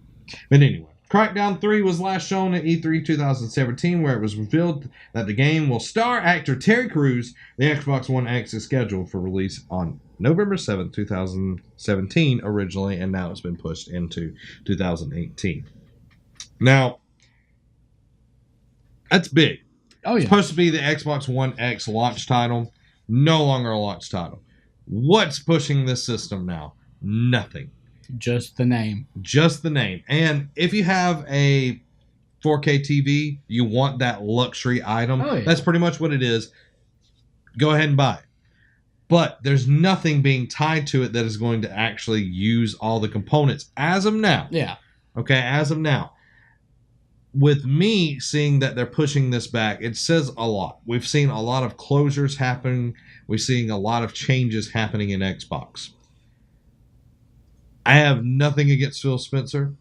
But anyway, Crackdown 3 was last shown at E3 2017, where it was revealed that the game will star actor Terry Crews. The Xbox One X is scheduled for release on November 7th, 2017 originally, and now it's been pushed into 2018. Now, that's big. Oh, yeah. It's supposed to be the Xbox One X launch title. No longer a launch title. What's pushing this system now? Nothing. Just the name. Just the name. And if you have a 4K TV, you want that luxury item. Oh, yeah. That's pretty much what it is. Go ahead and buy it. But there's nothing being tied to it that is going to actually use all the components as of now. Yeah. Okay, as of now. With me seeing that they're pushing this back, it says a lot. We've seen a lot of closures happen. We're seeing a lot of changes happening in Xbox. I have nothing against Phil Spencer.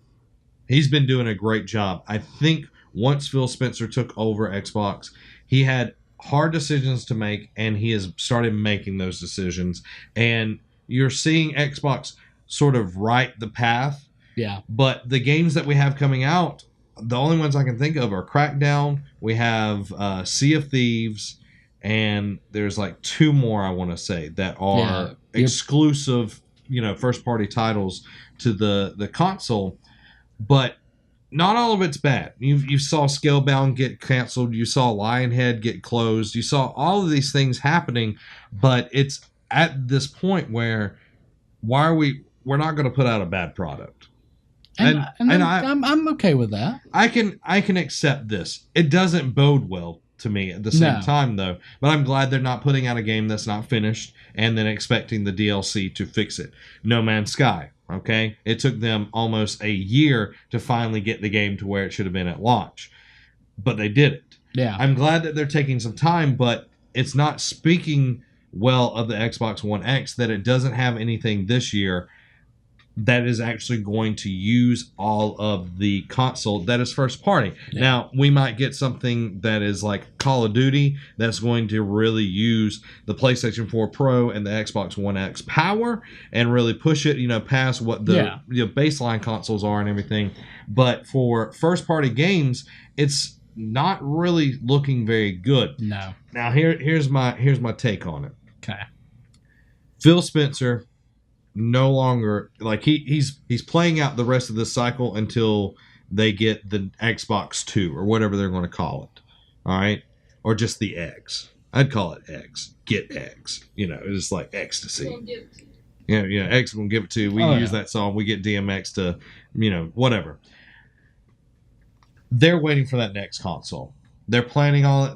He's been doing a great job. I think once Phil Spencer took over Xbox, he had hard decisions to make, and he has started making those decisions. And you're seeing Xbox sort of right the path. Yeah. But the games that we have coming out, the only ones I can think of are Crackdown. We have Sea of Thieves, and there's like two more I want to say that are exclusive, first-party titles to the console. But not all of it's bad. You saw Scalebound get canceled. You saw Lionhead get closed. You saw all of these things happening. But it's at this point where we're not going to put out a bad product. And I'm okay with that. I can accept this. It doesn't bode well to me at the same time, though. But I'm glad they're not putting out a game that's not finished and then expecting the DLC to fix it. No Man's Sky, okay? It took them almost a year to finally get the game to where it should have been at launch. But they did it. Yeah. I'm glad that they're taking some time, but it's not speaking well of the Xbox One X that it doesn't have anything this year that is actually going to use all of the console that is first party. Yeah. Now, we might get something that is like Call of Duty that's going to really use the PlayStation 4 Pro and the Xbox One X power and really push it, past what the baseline consoles are and everything. But for first party games, it's not really looking very good. No. Now, here's my take on it. Okay. Phil Spencer no longer, like, he's playing out the rest of this cycle until they get the Xbox 2 or whatever they're going to call it. All right? Or just the X. I'd call it X. Get X. It's like ecstasy. X will give it to. We use that song. We get DMX to, whatever. They're waiting for that next console. They're putting all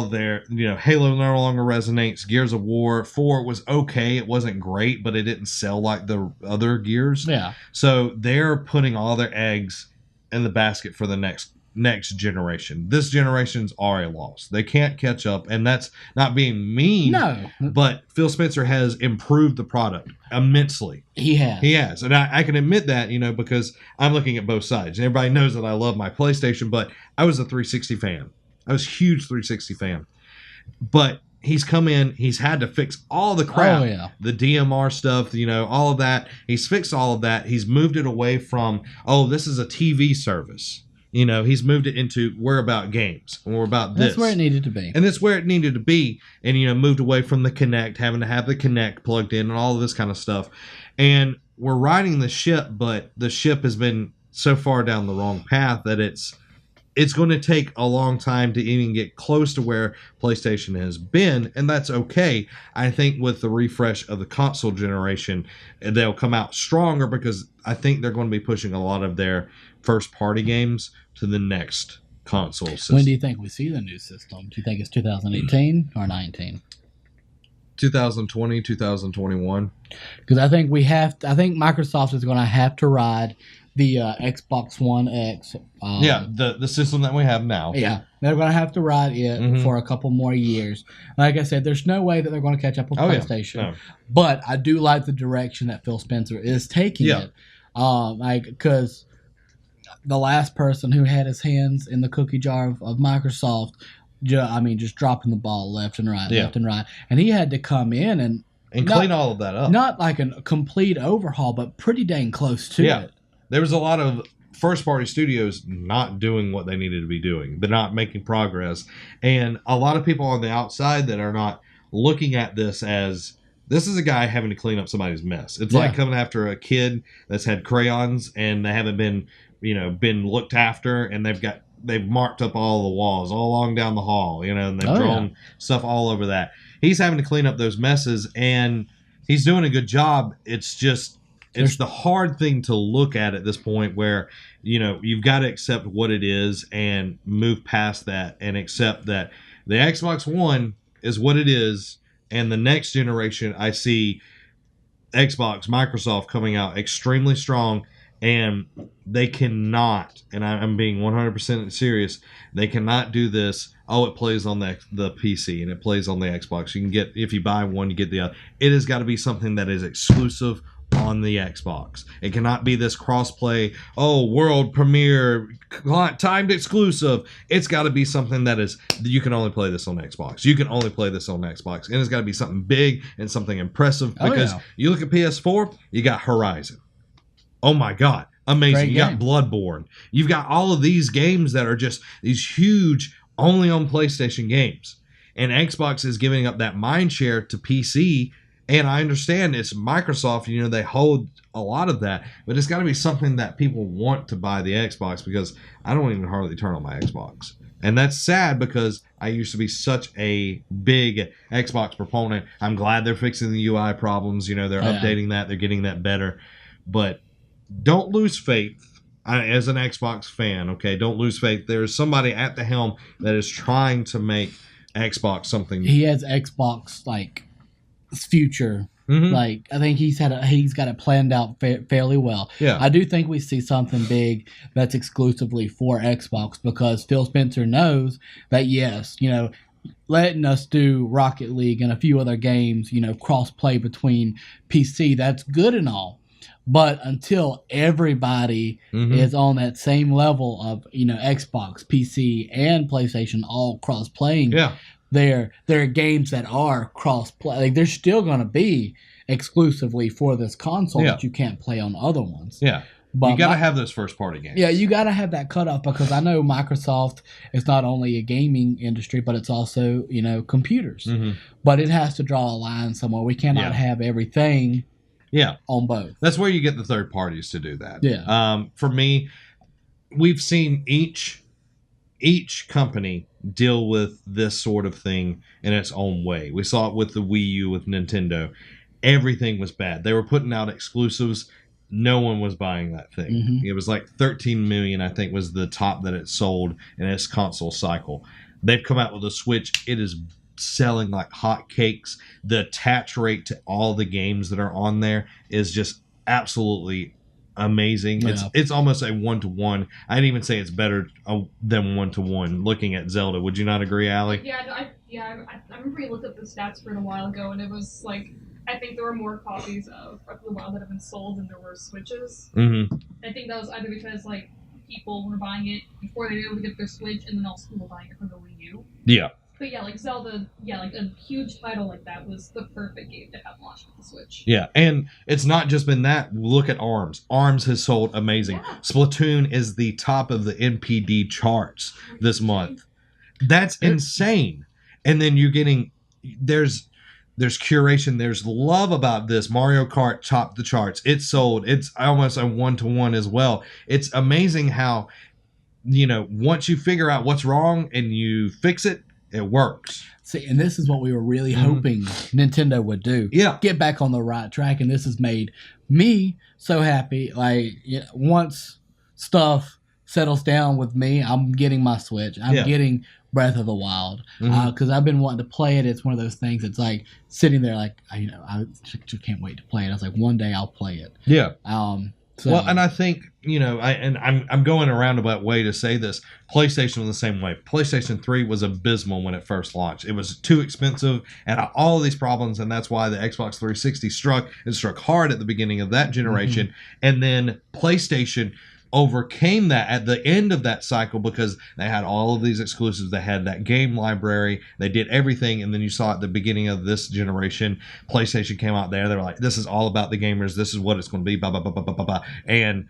their, Halo no longer resonates. Gears of War 4 was okay. It wasn't great, but it didn't sell like the other Gears. Yeah. So they're putting all their eggs in the basket for the next generation. This generation's already lost. They can't catch up, and that's not being mean. No. But Phil Spencer has improved the product immensely. He has. And I can admit that, because I'm looking at both sides. And everybody knows that I love my PlayStation, but I was a 360 fan. I was a huge 360 fan. But he's come in, he's had to fix all the crap. Oh, yeah. The DMR stuff, all of that. He's fixed all of that. He's moved it away from, this is a TV service. He's moved it into, we're about games. And we're about this. That's where it needed to be. And that's where it needed to be. And, moved away from the Kinect, having to have the Kinect plugged in and all of this kind of stuff. And we're riding the ship, but the ship has been so far down the wrong path that it's going to take a long time to even get close to where PlayStation has been, and that's okay. I think with the refresh of the console generation, they'll come out stronger because I think they're going to be pushing a lot of their first-party games to the next console system. When do you think we see the new system? Do you think it's 2018 or 19? 2020, 2021. Because I think Microsoft is going to have to ride the Xbox One X. The system that we have now. Yeah, they're going to have to ride it for a couple more years. Like I said, there's no way that they're going to catch up with PlayStation. No. But I do like the direction that Phil Spencer is taking it. Because the last person who had his hands in the cookie jar of Microsoft, just dropping the ball left and right, and he had to come in and clean all of that up. Not like a complete overhaul, but pretty dang close to it. There was a lot of first-party studios not doing what they needed to be doing. They're not making progress. And a lot of people on the outside that are not looking at this as, this is a guy having to clean up somebody's mess. It's like coming after a kid that's had crayons and they haven't been looked after, and they've marked up all the walls all along down the hall, and they've drawn stuff all over that. He's having to clean up those messes, and he's doing a good job. It's just, it's the hard thing to look at this point where, you've got to accept what it is and move past that and accept that the Xbox One is what it is. And the next generation, I see Microsoft coming out extremely strong, and they cannot, and I'm being 100% serious, they cannot do this. Oh, it plays on the PC and it plays on the Xbox. You can get, if you buy one, you get the other. It has got to be something that is exclusive on the Xbox. It cannot be this cross-play, world premiere, timed exclusive. It's got to be something that is, you can only play this on Xbox. You can only play this on Xbox. And it's got to be something big and something impressive, because you look at PS4, you got Horizon. Oh my God. Amazing. You got Bloodborne. You've got all of these games that are just these huge, only on PlayStation games. And Xbox is giving up that mind share to PC. And I understand it's Microsoft, they hold a lot of that. But it's got to be something that people want to buy the Xbox, because I don't even hardly turn on my Xbox. And that's sad, because I used to be such a big Xbox proponent. I'm glad they're fixing the UI problems. They're updating that. They're getting that better. But don't lose faith as an Xbox fan, okay? Don't lose faith. There's somebody at the helm that is trying to make Xbox something. He has Xbox, future. I think he's got it planned out fairly well. Yeah. I do think we see something big that's exclusively for Xbox, because Phil Spencer knows that, yes, letting us do Rocket League and a few other games, cross-play between PC, that's good and all. But until everybody is on that same level of, Xbox, PC, and PlayStation all cross-playing, there are games that are cross-play. They're still going to be exclusively for this console that you can't play on other ones. Yeah. But you got to have those first-party games. Yeah, you got to have that cutoff, because I know Microsoft is not only a gaming industry, but it's also, computers. But it has to draw a line somewhere. We cannot have everything on both. That's where you get the third parties to do that. Yeah. For me, we've seen each company deal with this sort of thing in its own way. We saw it with the Wii U with Nintendo. Everything was bad. They were putting out exclusives. No one was buying that thing. It was like 13 million, I think, was the top that it sold in its console cycle. They've come out with a Switch. It is selling like hotcakes. The attach rate to all the games that are on there is just absolutely amazing. It's almost a 1-to-1. I'd even say it's better than 1-to-1. Looking at Zelda, would you not agree, Allie? I remember we looked at the stats for it a while ago, and it was I think there were more copies of Breath of the Wild that have been sold than there were Switches. I think that was either because people were buying it before they were able to get their Switch, and then also people were buying it for the Wii U. Yeah. But Zelda, a huge title like that was the perfect game to have launched with the Switch. Yeah, and it's not just been that. Look at ARMS. ARMS has sold amazing. Yeah. Splatoon is the top of the NPD charts this month. That's insane. And then you're getting, there's curation, there's love about this. Mario Kart topped the charts. It's sold. It's almost a 1-to-1 as well. It's amazing how, once you figure out what's wrong and you fix it, it works. See, and this is what we were really hoping Nintendo would do. Yeah. Get back on the right track, and this has made me so happy. Once stuff settles down with me, I'm getting my Switch. I'm getting Breath of the Wild, Mhm. because I've been wanting to play it. It's one of those things. It's like sitting there, like I just can't wait to play it. I was like, one day I'll play it. Yeah. So, Well, and I think I'm going a roundabout way to say this. PlayStation was the same way. PlayStation 3 was abysmal when it first launched. It was too expensive and all of these problems, and that's why the Xbox 360 struck hard at the beginning of that generation, and then PlayStation overcame that at the end of that cycle because they had all of these exclusives. They had that game library. They did everything, and then you saw at the beginning of this generation, PlayStation came out there. They were like, "This is all about the gamers. This is what it's going to be." Blah blah blah blah blah blah blah. And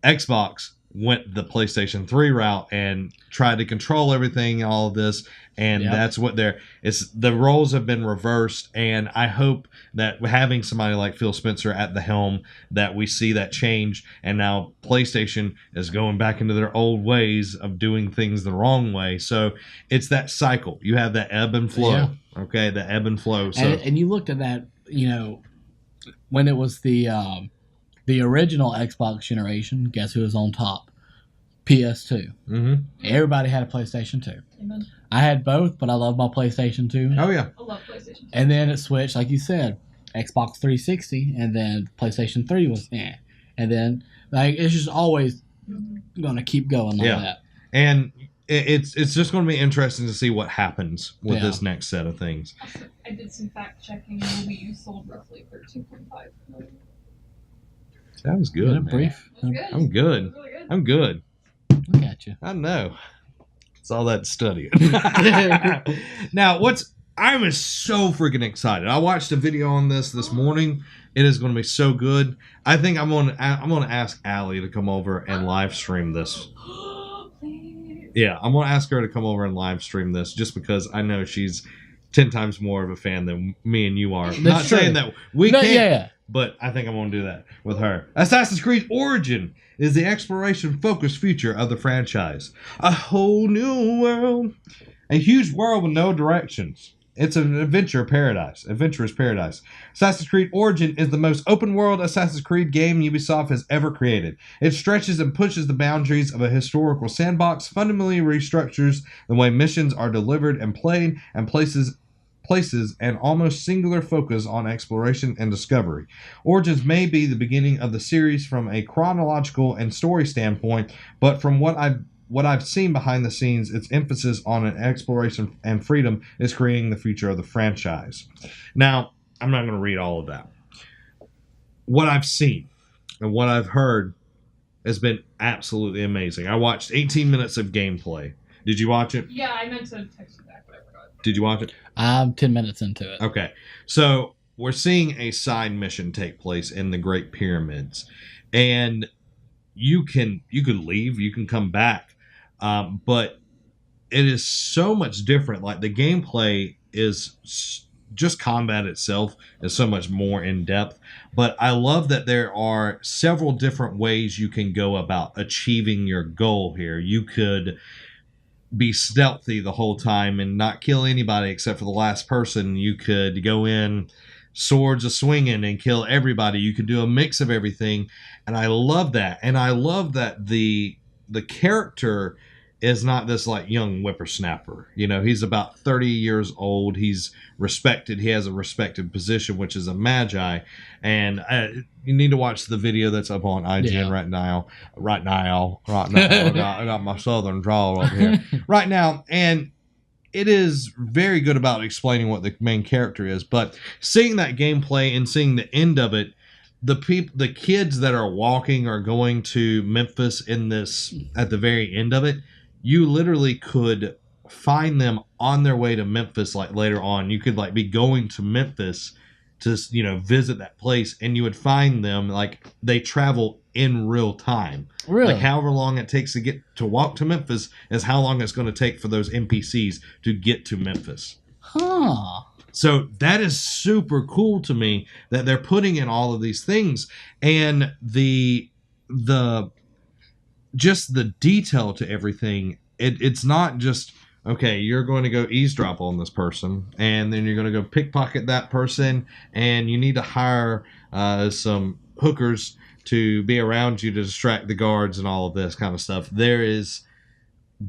Xbox went the PlayStation 3 route and tried to control everything, all of this, and that's what the roles have been reversed. And I hope that having somebody like Phil Spencer at the helm, that we see that change, and now PlayStation is going back into their old ways of doing things the wrong way. So it's that cycle. You have that ebb and flow. Okay, the ebb and flow. So and you looked at that, when it was the original Xbox generation, guess who was on top? PS2. Mm-hmm. Everybody had a PlayStation 2. Amen. I had both, but I love my PlayStation 2. Oh, yeah. I love PlayStation 2. And then it switched, like you said, Xbox 360, and then PlayStation 3 was And then, it's just always going to keep going like that. And it's just going to be interesting to see what happens with this next set of things. I did some fact checking. Wii U sold roughly 13.5 million. That was good. Brief. Good. I'm good. Really good. I'm good. Look at you. I know. It's all that studying. Now, I'm so freaking excited. I watched a video on this morning. It is going to be so good. I think I'm going to ask Allie to come over and live stream this. Please. Yeah, I'm going to ask her to come over and live stream this just because I know she's 10 times more of a fan than me and you are. Not saying that we can't. Yeah. But I think I'm going to do that with her. Assassin's Creed Origin is the exploration-focused future of the franchise. A whole new world. A huge world with no directions. It's an adventurous paradise. Assassin's Creed Origin is the most open-world Assassin's Creed game Ubisoft has ever created. It stretches and pushes the boundaries of a historical sandbox, fundamentally restructures the way missions are delivered and played, and places an almost singular focus on exploration and discovery. Origins may be the beginning of the series from a chronological and story standpoint, but from what I've seen behind the scenes, its emphasis on an exploration and freedom is creating the future of the franchise. Now, I'm not going to read all of that. What I've seen and what I've heard has been absolutely amazing. I watched 18 minutes of gameplay. Did you watch it? Yeah, I meant to text you back, but I forgot. Did you watch it? I'm 10 minutes into it. Okay. So we're seeing a side mission take place in the Great Pyramids. And you could leave, you can come back. But it is so much different. Like the gameplay is just combat itself is so much more in depth. But I love that there are several different ways you can go about achieving your goal here. You could be stealthy the whole time and not kill anybody except for the last person. You could go in swords a-swinging and kill everybody. You could do a mix of everything. And I love that. And I love that the character is not this like young whippersnapper. He's about 30 years old. He's respected. He has a respected position, which is a magi. And you need to watch the video that's up on IGN right now. I got my southern drawl up here. Right now. And it is very good about explaining what the main character is. But seeing that gameplay and seeing the end of it, the kids that are walking or going to Memphis at the very end of it, you literally could find them on their way to Memphis. Like later on, you could like be going to Memphis to visit that place, and you would find them like they travel in real time. Really? Like however long it takes to walk to Memphis is how long it's going to take for those NPCs to get to Memphis. Huh. So that is super cool to me that they're putting in all of these things, and the just the detail to everything. It's not just, okay, you're going to go eavesdrop on this person, and then you're going to go pickpocket that person, and you need to hire some hookers to be around you to distract the guards and all of this kind of stuff. There is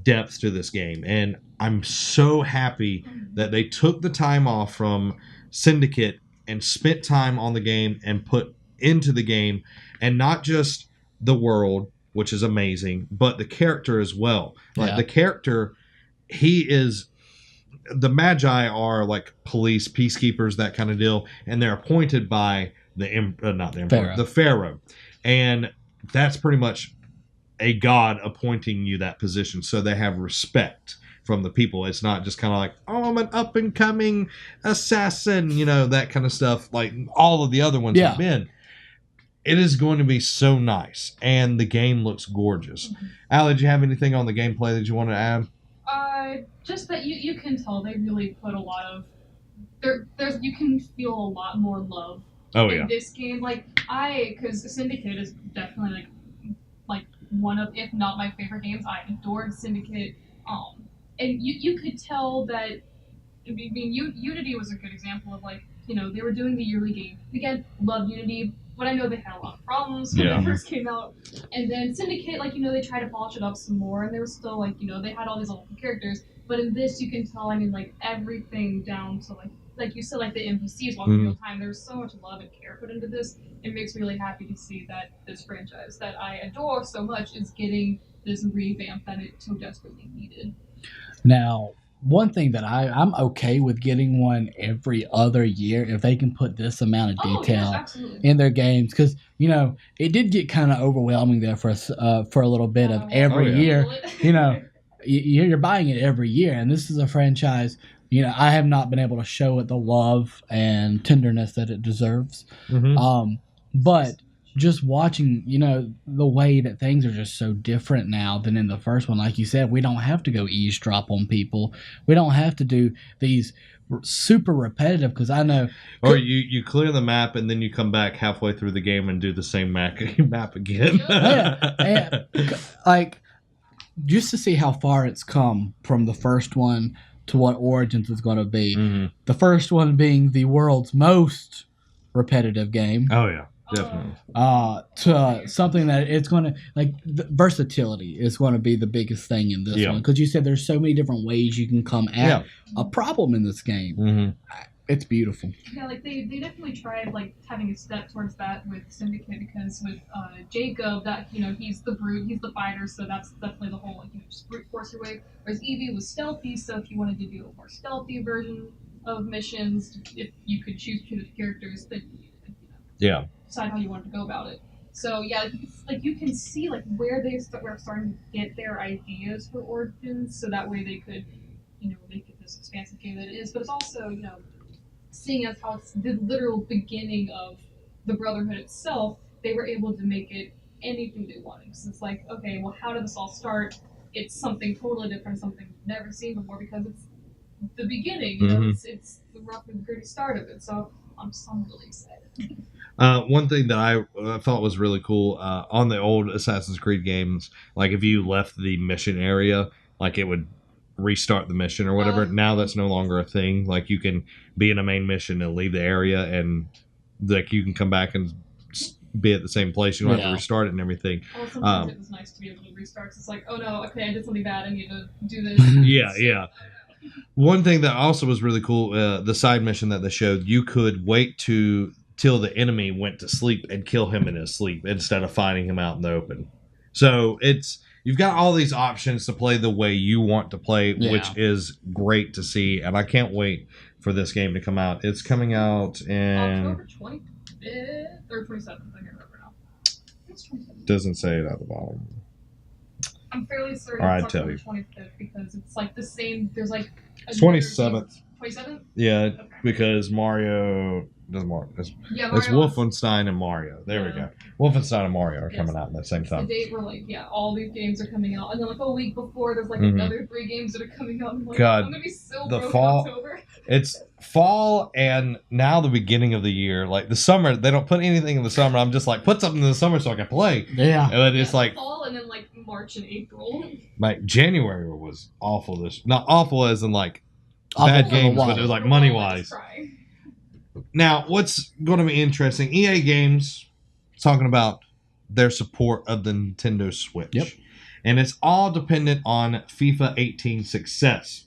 depth to this game, and I'm so happy that they took the time off from Syndicate and spent time on the game and put into the game, and not just the world, which is amazing, but the character as well. Like the character, the Magi are like police, peacekeepers, that kind of deal, and they're appointed by the Pharaoh, and that's pretty much a god appointing you that position, so they have respect from the people. It's not just kind of like, oh, I'm an up and coming assassin, that kind of stuff like all of the other ones have been. It is going to be so nice, and the game looks gorgeous. Allie, did you have anything on the gameplay that you want to add? Just that you can tell they really put a lot of you can feel a lot more love in this game. Because Syndicate is definitely like one of, if not my favorite games. I adored Syndicate, and you could tell that. I mean, Unity was a good example of they were doing the yearly game again. Love Unity. But I know they had a lot of problems when they first came out. And then Syndicate, they tried to polish it up some more, and they were still, they had all these little characters. But in this, you can tell, everything down to, like you said, the NPCs walking real time. There's so much love and care put into this. It makes me really happy to see that this franchise that I adore so much is getting this revamp that it so desperately needed. Now, one thing that I'm okay with getting one every other year if they can put this amount of detail in their games, because it did get kind of overwhelming there for a little bit of every year. You're buying it every year, and this is a franchise. I have not been able to show it the love and tenderness that it deserves. But just watching, the way that things are just so different now than in the first one. Like you said, we don't have to go eavesdrop on people. We don't have to do these super repetitive, because I know... Or you clear the map and then you come back halfway through the game and do the same map again. Just to see how far it's come from the first one to what Origins is going to be. The first one being the world's most repetitive game. Oh, yeah. Definitely. To something that it's going to, the versatility is going to be the biggest thing in this one. Because you said there's so many different ways you can come at a problem in this game. It's beautiful. Yeah, they definitely tried having a step towards that with Syndicate, because with Jacob, that he's the brute, he's the fighter, so that's definitely the whole just brute force your way. Whereas Evie was stealthy, so if you wanted to do a more stealthy version of missions, if you could choose between the characters, then decide how you wanted to go about it. So you can see where they were starting to get their ideas for Origins, so that way they could make it this expansive game that it is. But it's also seeing as how it's the literal beginning of the Brotherhood itself, they were able to make it anything they wanted. So it's okay, well, how did this all start? It's something totally different, something we've never seen before, because it's the beginning. It's the roughly the gritty start of it. So I'm really excited. One thing that I thought was really cool on the old Assassin's Creed games, if you left the mission area, it would restart the mission or whatever. Now that's no longer a thing. You can be in a main mission and leave the area, and you can come back and be at the same place. You don't have to restart it and everything. Well, sometimes it was nice to be able to restart. It's oh no, okay, I did something bad. I need to do this. Yeah. One thing that also was really cool, the side mission that they showed, you could wait till the enemy went to sleep and kill him in his sleep instead of finding him out in the open. So you've got all these options to play the way you want to play, which is great to see, and I can't wait for this game to come out. It's coming out in October 25th or 27th. I can't remember now. It's 27th. Doesn't say it at the bottom. I'm fairly certain I'd it's tell October 25th, because it's the same. There's 27th. 27th? Yeah, okay. Because Mario doesn't Mario. It's Mario Wolfenstein and Mario. There we go. Wolfenstein and Mario are coming out at the same time. The date where all these games are coming out, and then a week before there's another 3 games that are coming out. I'm God, I'm gonna be so the broke fall. in October. It's fall and now the beginning of the year. The summer, they don't put anything in the summer. I'm just put something in the summer so I can play. Yeah. And it's fall, and then March and April. January was awful. Not awful as in bad games, but it was money wise. Now, what's going to be interesting? EA Games talking about their support of the Nintendo Switch. Yep. and it's all dependent on FIFA 18 success.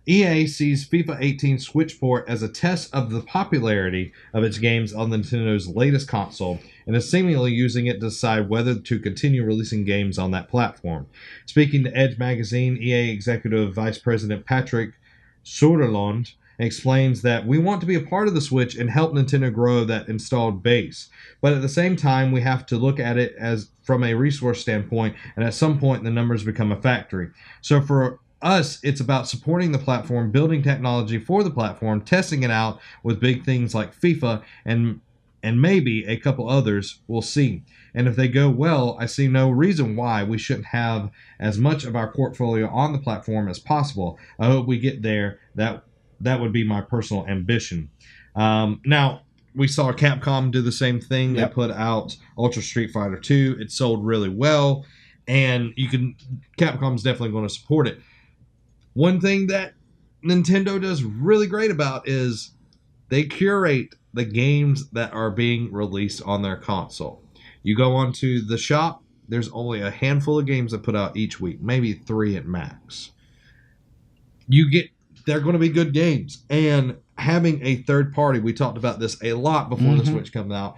EA sees FIFA 18 Switch port as a test of the popularity of its games on Nintendo's latest console, and is seemingly using it to decide whether to continue releasing games on that platform. Speaking to Edge magazine, EA Executive Vice President Patrick Soderlund explains that we want to be a part of the Switch and help Nintendo grow that installed base. But at the same time, we have to look at it as from a resource standpoint, and at some point the numbers become a factory. So for us, it's about supporting the platform, building technology for the platform, testing it out with big things like FIFA and maybe a couple others. We'll see. And if they go well, I see no reason why we shouldn't have as much of our portfolio on the platform as possible. I hope we get there. That would be my personal ambition. Now, we saw Capcom do the same thing. Yep. They put out Ultra Street Fighter 2. It sold really well, and Capcom's definitely going to support it. One thing that Nintendo does really great about is they curate the games that are being released on their console. You go onto the shop, there's only a handful of games that put out each week, maybe 3 at max. They're going to be good games. And having a third party, we talked about this a lot before the Switch comes out,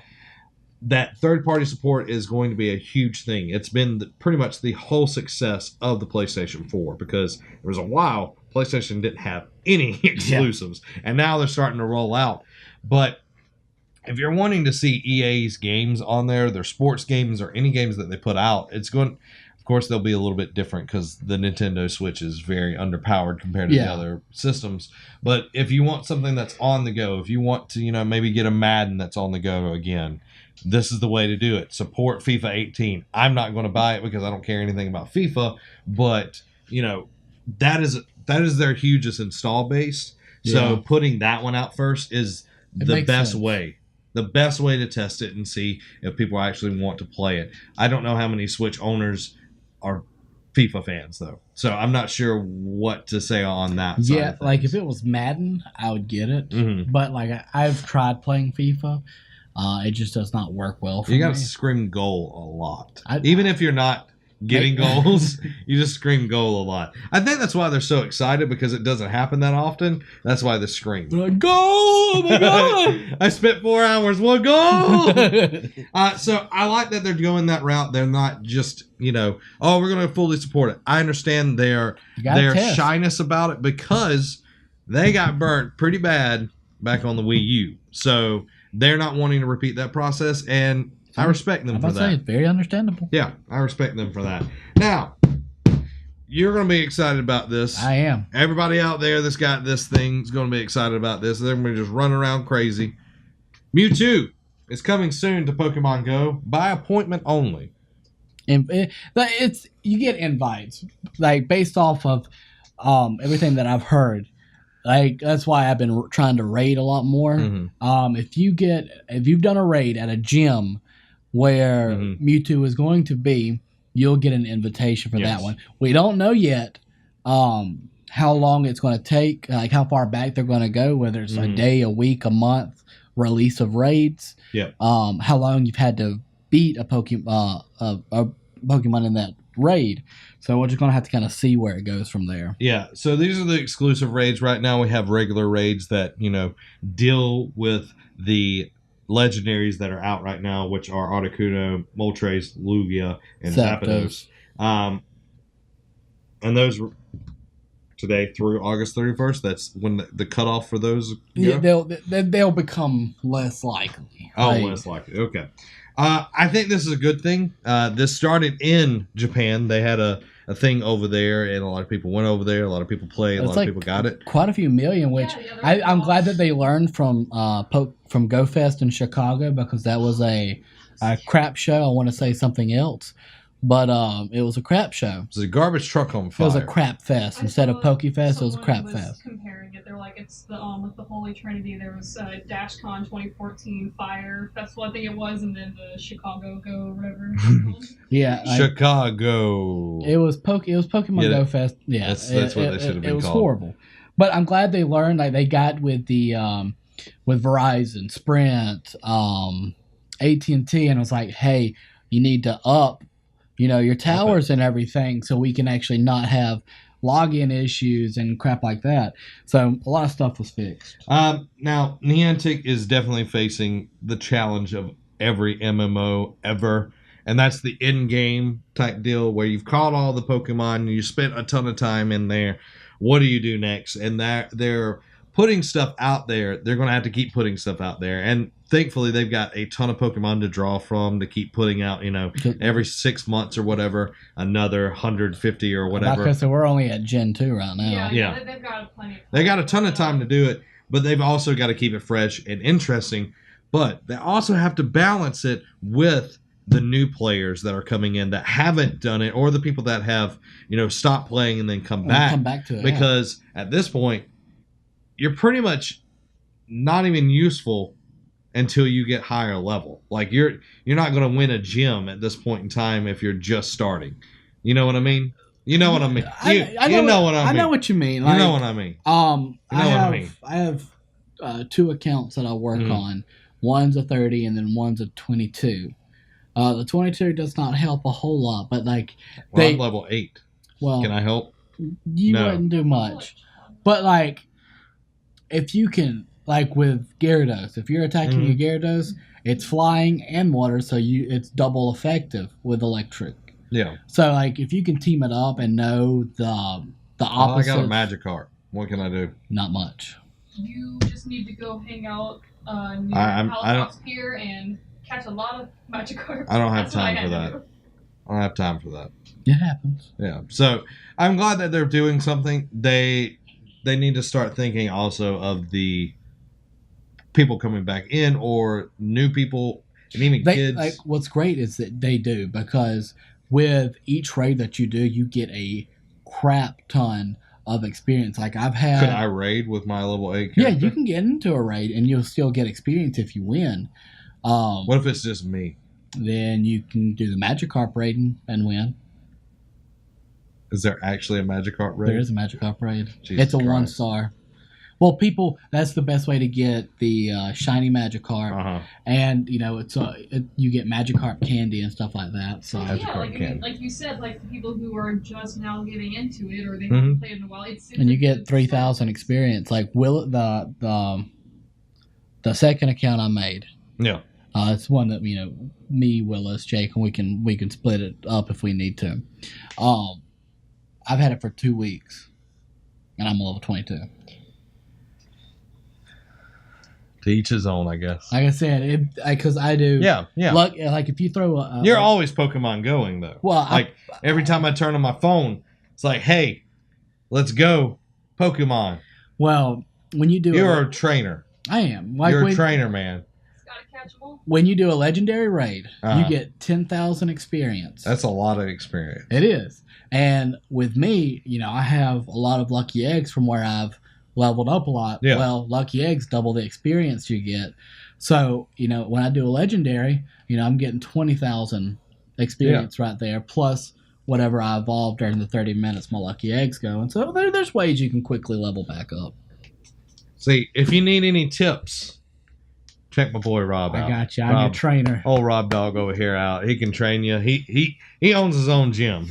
that third party support is going to be a huge thing. It's been pretty much the whole success of the PlayStation 4, because there was a while PlayStation didn't have any exclusives, and now they're starting to roll out. But if you're wanting to see EA's games on there, their sports games or any games that they put out, it's going. Of course, they'll be a little bit different because the Nintendo Switch is very underpowered compared to the other systems. But if you want something that's on the go, if you want to, maybe get a Madden that's on the go again, this is the way to do it. Support FIFA 18. I'm not going to buy it because I don't care anything about FIFA, but that is their hugest install base. So putting that one out first is the best way. The best way to test it and see if people actually want to play it. I don't know how many Switch owners are FIFA fans, though. So I'm not sure what to say on that side of things. Like if it was Madden, I would get it. Mm-hmm. But like I've tried playing FIFA. It just does not work well for me. You got to scream goal a lot. Even if you're not getting goals, you just scream goal a lot. I think that's why they're so excited, because it doesn't happen that often. That's why they scream. They're like, goal! Oh my God! I spent 4 hours. One goal! So I like that they're going that route. They're not just, we're going to fully support it. I understand their shyness about it, because they got burnt pretty bad back on the Wii U. So they're not wanting to repeat that process, and I respect them for that. It's very understandable. Yeah, I respect them for that. Now, you're going to be excited about this. I am. Everybody out there that's got this thing is going to be excited about this. They're going to just run around crazy. Mewtwo is coming soon to Pokemon Go by appointment only. And you get invites, like based off of everything that I've heard. Like that's why I've been trying to raid a lot more. Mm-hmm. If you've done a raid at a gym where Mewtwo is going to be, you'll get an invitation for that one. We don't know yet how long it's going to take, like how far back they're going to go, whether it's a day, a week, a month release of raids. Yeah. How long you've had to beat a Pokemon in that raid. So we're just going to have to kind of see where it goes from there. Yeah, so these are the exclusive raids. Right now we have regular raids that, deal with the legendaries that are out right now, which are Articuno, Moltres, Lugia, and Zapdos. And those were today through August 31st. That's when the cutoff for those go? Yeah, they'll become less likely. Less likely. Okay. I think this is a good thing. This started in Japan. They had a thing over there, and a lot of people went over there. A lot of people played. A lot of people got it. Quite a few million, which I'm glad that they learned from GoFest in Chicago, because that was a crap show. I want to say something else, but it was a crap show. It was a garbage truck on fire. It was a crap fest. Instead of PokeFest, it was a crap fest. Comparing it, they're like, it's the with the Holy Trinity. There was DashCon 2014 Fire Festival, I think it was, and then the Chicago Go, whatever. Chicago. It was Pokemon Go Fest. Yeah, that's what they should have been called. It was horrible, but I'm glad they learned. Like they got with the with Verizon, Sprint, AT&T, and it was like, hey, you need to up your towers and everything, so we can actually not have login issues and crap like that. So a lot of stuff was fixed. Now, Niantic is definitely facing the challenge of every MMO ever, and that's the in-game type deal where you've caught all the Pokemon and you spent a ton of time in there. What do you do next? And they're putting stuff out there. They're going to have to keep putting stuff out there, and thankfully they've got a ton of Pokemon to draw from to keep putting out, every 6 months or whatever, another 150 or whatever. So we're only at Gen 2 right now. Yeah. They've got plenty of time. They got a ton of time to do it, but they've also got to keep it fresh and interesting. But they also have to balance it with the new players that are coming in that haven't done it, or the people that have, stopped playing and then come back to it. Because at this point, you're pretty much not even useful until you get higher level. Like you're not going to win a gym at this point in time if you're just starting. You know what I mean? You know what I mean? I know what you mean. You know what I mean? I have 2 accounts that I work on. One's a 30 and then one's a 22. The 22 does not help a whole lot, but I'm level 8. Well, can I help? You wouldn't do much. But if you can, with Gyarados, if you're attacking your Gyarados, it's flying and water, so it's double effective with electric. Yeah. So if you can team it up and know the opposite. I got a Magikarp. What can I do? Not much. You just need to go hang out near Palace Pier and catch a lot of Magikarp. I don't have time for that. I don't have time for that. It happens. Yeah. So I'm glad that they're doing something. They need to start thinking also of the people coming back in or new people and even kids. What's great is that they do, because with each raid that you do, you get a crap ton of experience. Could I raid with my level 8 character? Yeah, you can get into a raid and you'll still get experience if you win. What if it's just me? Then you can do the Magikarp raid and win. Is there actually a Magikarp raid? There is a Magikarp raid. Jesus it's a Christ. 1-star. Well, that's the best way to get the shiny Magikarp, and you get Magikarp candy and stuff like that. So like you said, the people who are just now getting into it or they haven't played in a while, and you get 3,000 experience. The second account I made. Yeah. It's one that me, Willis, Jake, and we can split it up if we need to. I've had it for 2 weeks, and I'm level 22. To each his own, I guess. Like I said, because I do. Yeah. Look, if you throw you're always Pokemon going though. Well, every time I turn on my phone, it's like, hey, let's go, Pokemon. Well, when you do, you're a trainer. I am. You're a trainer, man. When you do a legendary raid, you get 10,000 experience. That's a lot of experience. It is. And with me, I have a lot of lucky eggs from where I've leveled up a lot. Yeah. Well, lucky eggs double the experience you get. So, when I do a legendary, I'm getting 20,000 experience right there, plus whatever I evolved during the 30 minutes my lucky eggs go. And so there's ways you can quickly level back up. See, if you need any tips, check my boy Rob out. I got you. I'm your trainer. Old Rob Dog over here out. He can train you. He owns his own gym.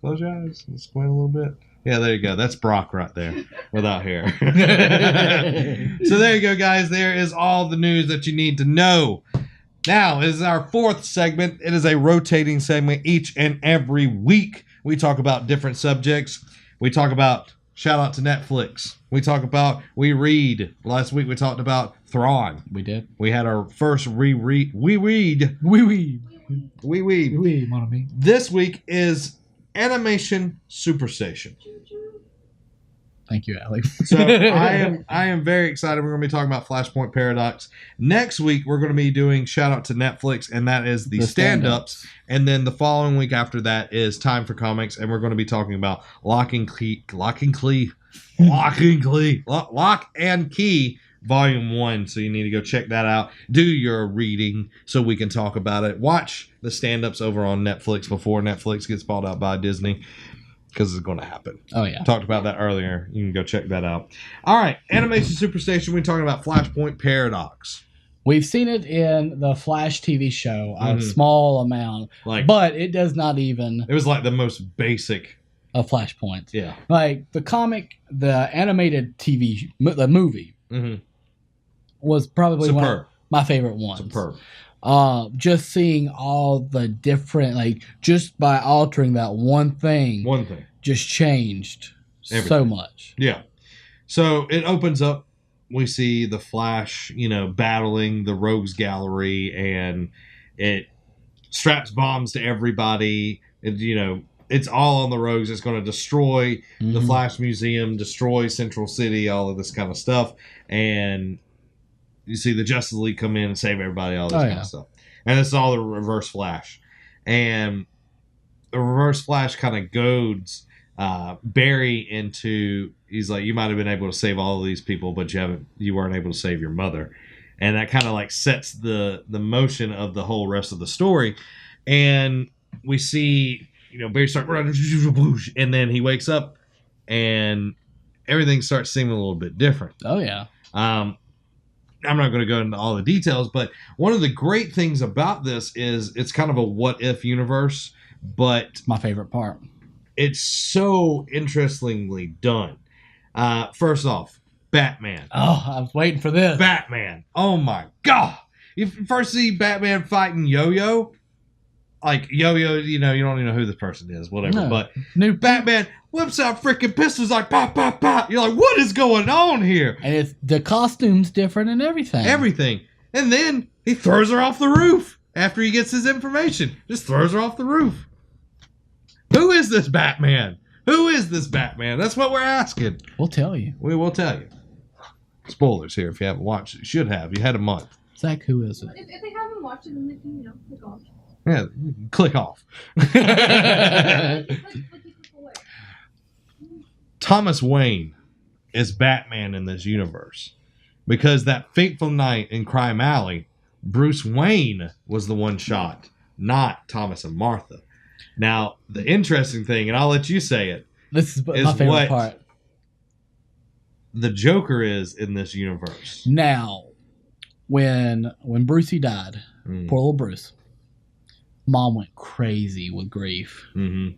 Close your eyes and squint a little bit. Yeah, there you go. That's Brock right there without hair. So there you go, guys. There is all the news that you need to know. Now, this is our 4th segment. It is a rotating segment each and every week. We talk about different subjects. We talk about shout out to Netflix. We read. Last week we talked about Thrawn. We did. We had our first reread. This week is Animation Superstation. Thank you, Alex. So I am very excited. We're going to be talking about Flashpoint Paradox. Next week, we're going to be doing shout out to Netflix, and that is the stand-ups. And then the following week after that is Time for Comics, and we're going to be talking about Lock and Key, Volume 1. So you need to go check that out. Do your reading so we can talk about it. Watch the stand-ups over on Netflix before Netflix gets bought out by Disney. Because it's going to happen. Oh, yeah. Talked about that earlier. You can go check that out. All right. Animation Superstation. We're talking about Flashpoint Paradox. We've seen it in the Flash TV show, a Mhm. small amount, Like, but it does not even it was like the most basic. a Flashpoint. Yeah. Like the comic, the animated TV, the movie Mm-hmm. was probably one of Superb. my favorite ones. Superb. Just seeing all the different, like, just by altering that one thing, just changed Everything. so much. Yeah. So it opens up. We see the Flash, battling the Rogues Gallery, and it straps bombs to everybody. It's all on the Rogues. It's going to destroy the Mhm. Flash Museum, destroy Central City, all of this kind of stuff. And you see the Justice League come in and save everybody, all this kind of stuff. And it's all the Reverse Flash. And the Reverse Flash kind of goads Barry into, he's like, you might have been able to save all of these people, but you weren't able to save your mother. And that kind of like sets the motion of the whole rest of the story. And we see, Barry start running, and then he wakes up and everything starts seeming a little bit different. Oh, yeah. I'm not going to go into all the details, but one of the great things about this is it's kind of a what if universe, but It's my favorite part. it's so interestingly done. First off, Batman. Oh, I was waiting for this. Batman. Oh my God. You first see Batman fighting Yo-Yo. Like, Yo-Yo, you don't even know who this person is, whatever. No. But New Batman whips out freaking pistols like, pop, pop, pop. You're like, what is going on here? And it's the costume's different and everything. Everything. And then he throws her off the roof after he gets his information. Just throws her off the roof. Who is this Batman? Who is this Batman? That's what we're asking. We'll tell you. We will tell you. Spoilers here if you haven't watched it. You should have. You had a month. Zach, who is it? If they haven't watched it, then they can, click off. Yeah, click off. Thomas Wayne is Batman in this universe. Because that fateful night in Crime Alley, Bruce Wayne was the one shot, not Thomas and Martha. Now, the interesting thing, and I'll let you say it, This is is my favorite what part. the Joker is in this universe. Now, when Brucey died, poor little Bruce, Mom went crazy with grief. Mm-hmm.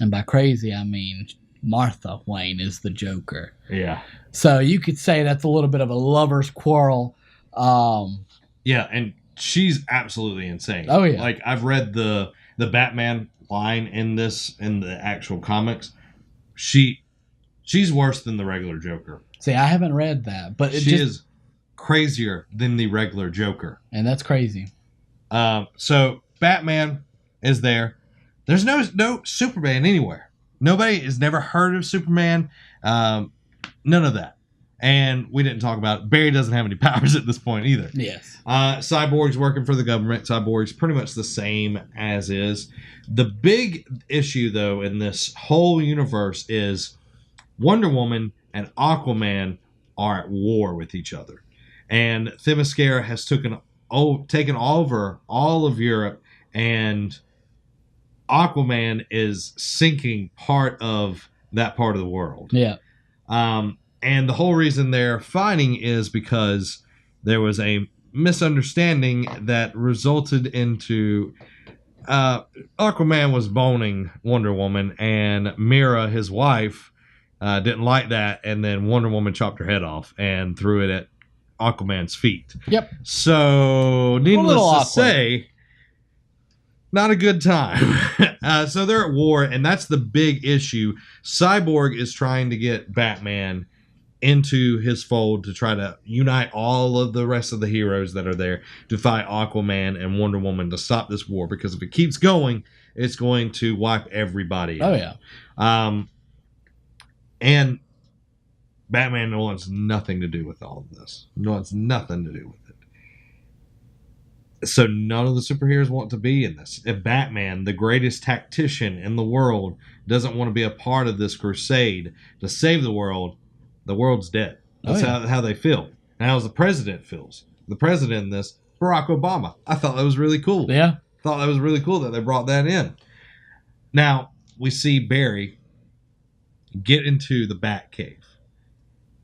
And by crazy, I mean Martha Wayne is the Joker. Yeah. So you could say that's a little bit of a lover's quarrel. Yeah, and she's absolutely insane. Oh, yeah. Like, I've read the Batman line in the actual comics. She's worse than the regular Joker. See, I haven't read that, but She is crazier than the regular Joker. And that's crazy. So Batman is there. There's no Superman anywhere. Nobody has never heard of Superman. None of that. And we didn't talk about it. Barry doesn't have any powers at this point either. Yes. Cyborg's working for the government. Cyborg's pretty much the same as is. The big issue, though, in this whole universe is Wonder Woman and Aquaman are at war with each other. And Themyscira has taken over all of Europe, and Aquaman is sinking part of that part of the world. Yeah. And the whole reason they're fighting is because there was a misunderstanding that resulted into Aquaman was boning Wonder Woman, and Mira, his wife, didn't like that, and then Wonder Woman chopped her head off and threw it at Aquaman's feet. Yep. So, needless to say, not a good time. So they're at war, and that's the big issue. Cyborg is trying to get Batman into his fold to try to unite all of the rest of the heroes that are there to fight Aquaman and Wonder Woman to stop this war, because if it keeps going, it's going to wipe everybody out. Oh, yeah. And Batman wants nothing to do with all of this. Wants nothing to do with it. So none of the superheroes want to be in this. If Batman, the greatest tactician in the world, doesn't want to be a part of this crusade to save the world's dead. That's how they feel. And how the president feels. The president in this, Barack Obama. I thought that was really cool. Yeah. Thought that was really cool that they brought that in. Now, we see Barry get into the Batcave.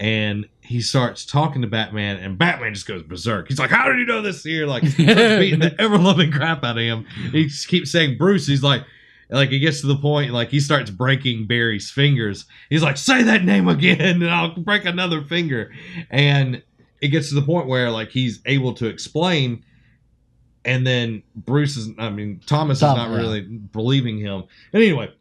And he starts talking to Batman, and Batman just goes berserk. He's like, "How did you know this here?" Like, starts beating the ever-loving crap out of him. He just keeps saying Bruce. He's like he gets to the point, like, he starts breaking Barry's fingers. He's like, "Say that name again, and I'll break another finger." And it gets to the point where, like, he's able to explain, and then Thomas is not really believing him. And anyway,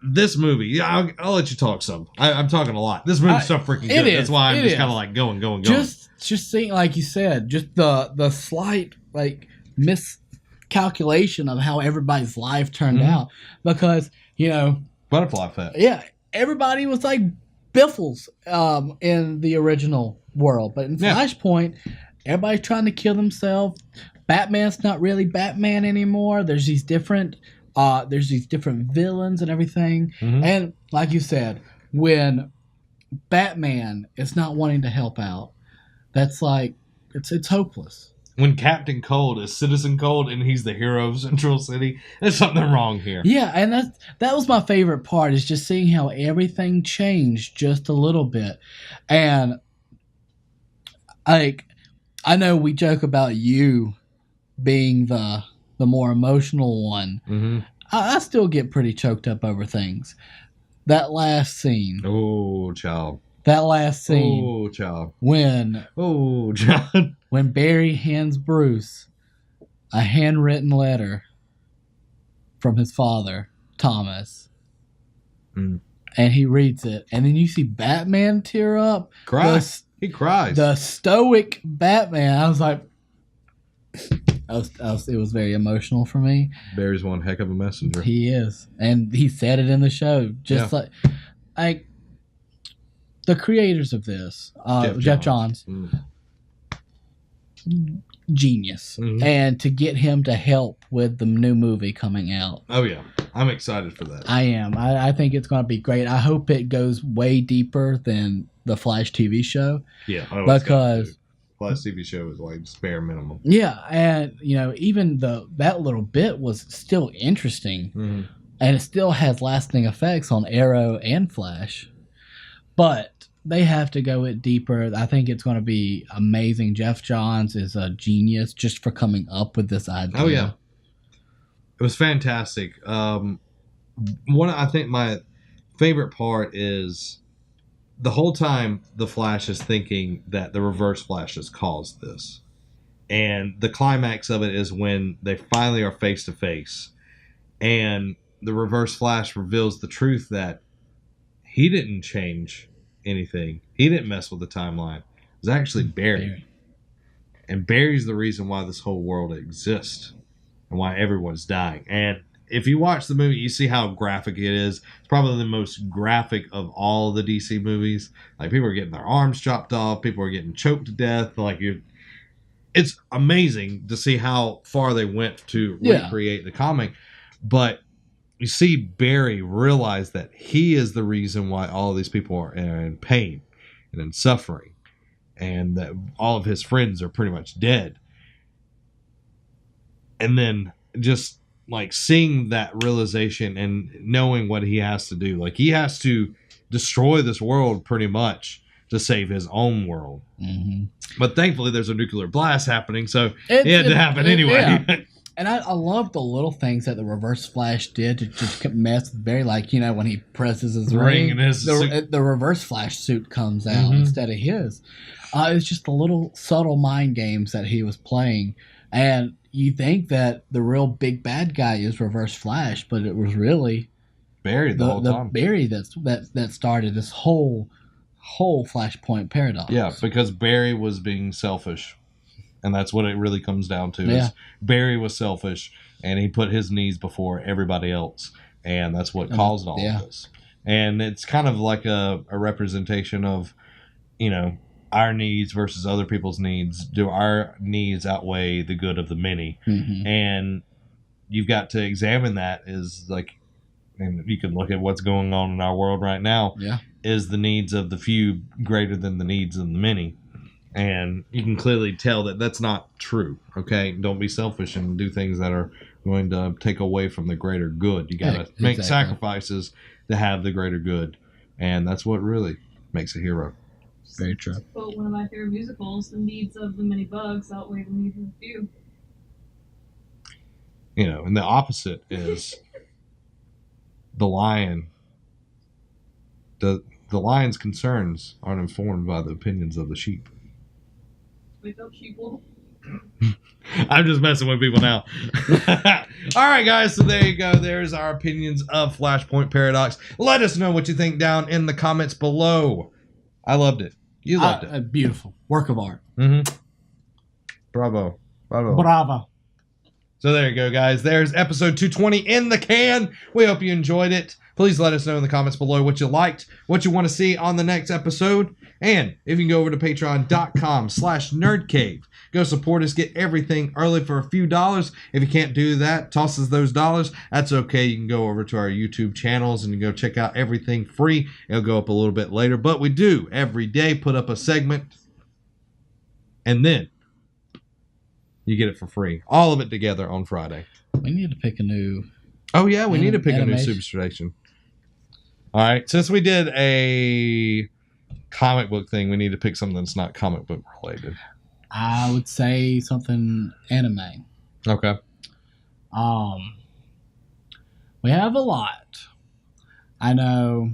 this movie, I'll let you talk some. I'm talking a lot. This movie's so freaking good. That's why I'm just kind of like going. Just seeing, like you said, just the slight like miscalculation of how everybody's life turned out, because butterfly effect. Yeah, everybody was like Biffles in the original world, but in Flashpoint, everybody's trying to kill themselves. Batman's not really Batman anymore. There's these different villains and everything. And like you said, when Batman is not wanting to help out, that's like it's hopeless. When Captain Cold is Citizen Cold and he's the hero of Central City, there's something wrong here. Yeah, and that was my favorite part, is just seeing how everything changed just a little bit. And like, I know we joke about you being the more emotional one. I still get pretty choked up over things. That last scene. Oh, child. That last scene. Oh, child. When Barry hands Bruce a handwritten letter from his father, Thomas. And he reads it. And then you see Batman tear up. He cries. The stoic Batman. I was like... it was very emotional for me. Barry's one heck of a messenger. He is. And he said it in the show. Just like the creators of this, Jeff Johns. Genius. And to get him to help with the new movie coming out. Oh, yeah. I'm excited for that. I am. I think it's going to be great. I hope it goes way deeper than the Flash TV show. Yeah. Because... Flash TV show is like bare minimum. Yeah, and even that little bit was still interesting, and it still has lasting effects on Arrow and Flash. But they have to go it deeper. I think it's going to be amazing. Jeff Johns is a genius just for coming up with this idea. Oh yeah, it was fantastic. I think my favorite part is, the whole time the Flash is thinking that the Reverse Flash has caused this. And the climax of it is when they finally are face to face. And the Reverse Flash reveals the truth that he didn't change anything. He didn't mess with the timeline. It was actually Barry. And Barry's the reason why this whole world exists and why everyone's dying. And if you watch the movie, you see how graphic it is. It's probably the most graphic of all the DC movies. Like, people are getting their arms chopped off. People are getting choked to death. It's amazing to see how far they went to recreate the comic. But you see Barry realize that he is the reason why all of these people are in pain and in suffering. And that all of his friends are pretty much dead. And then just... like, seeing that realization and knowing what he has to do. Like, he has to destroy this world pretty much to save his own world. But thankfully, there's a nuclear blast happening, so it had to happen anyway. Yeah. And I love the little things that the Reverse Flash did to just mess with Barry. Like, when he presses his ring, and the Reverse Flash suit comes out instead of his. It's just the little subtle mind games that he was playing. And you think that the real big bad guy is Reverse Flash, but it was really Barry the whole time. Barry that started this whole Flashpoint paradox. Yeah, because Barry was being selfish, and that's what it really comes down to. Is Barry was selfish, and he put his needs before everybody else, and that's what caused all of this. And it's kind of like a representation of, our needs versus other people's needs. Do our needs outweigh the good of the many? And you've got to examine that, is like, and you can look at what's going on in our world right now. Is the needs of the few greater than the needs of the many? And you can clearly tell that that's not true. Okay, don't be selfish and do things that are going to take away from the greater good. You got to make sacrifices to have the greater good, and that's what really makes a hero. Very true. To quote one of my favorite musicals, the needs of the many bugs outweigh the needs of the few. You know, and the opposite is the lion. The lion's concerns aren't informed by the opinions of the sheep. Wake up, sheeple. I'm just messing with people now. All right, guys. So there you go. There's our opinions of Flashpoint Paradox. Let us know what you think down in the comments below. I loved it. You loved it. Beautiful work of art. Mm-hmm. Bravo. Bravo. So there you go, guys. There's episode 220 in the can. We hope you enjoyed it. Please let us know in the comments below what you liked, what you want to see on the next episode. And if you can go over to patreon.com/nerdcave, go support us, get everything early for a few dollars. If you can't do that, toss us those dollars. That's okay. You can go over to our YouTube channels and you go check out everything free. It'll go up a little bit later. But we do every day put up a segment. And then you get it for free. All of it together on Friday. We need to pick a new... Oh, yeah. We need to pick animation. a new super station. All right. Since we did a comic book thing, we need to pick something that's not comic book related. I would say something anime. Okay. We have a lot. I know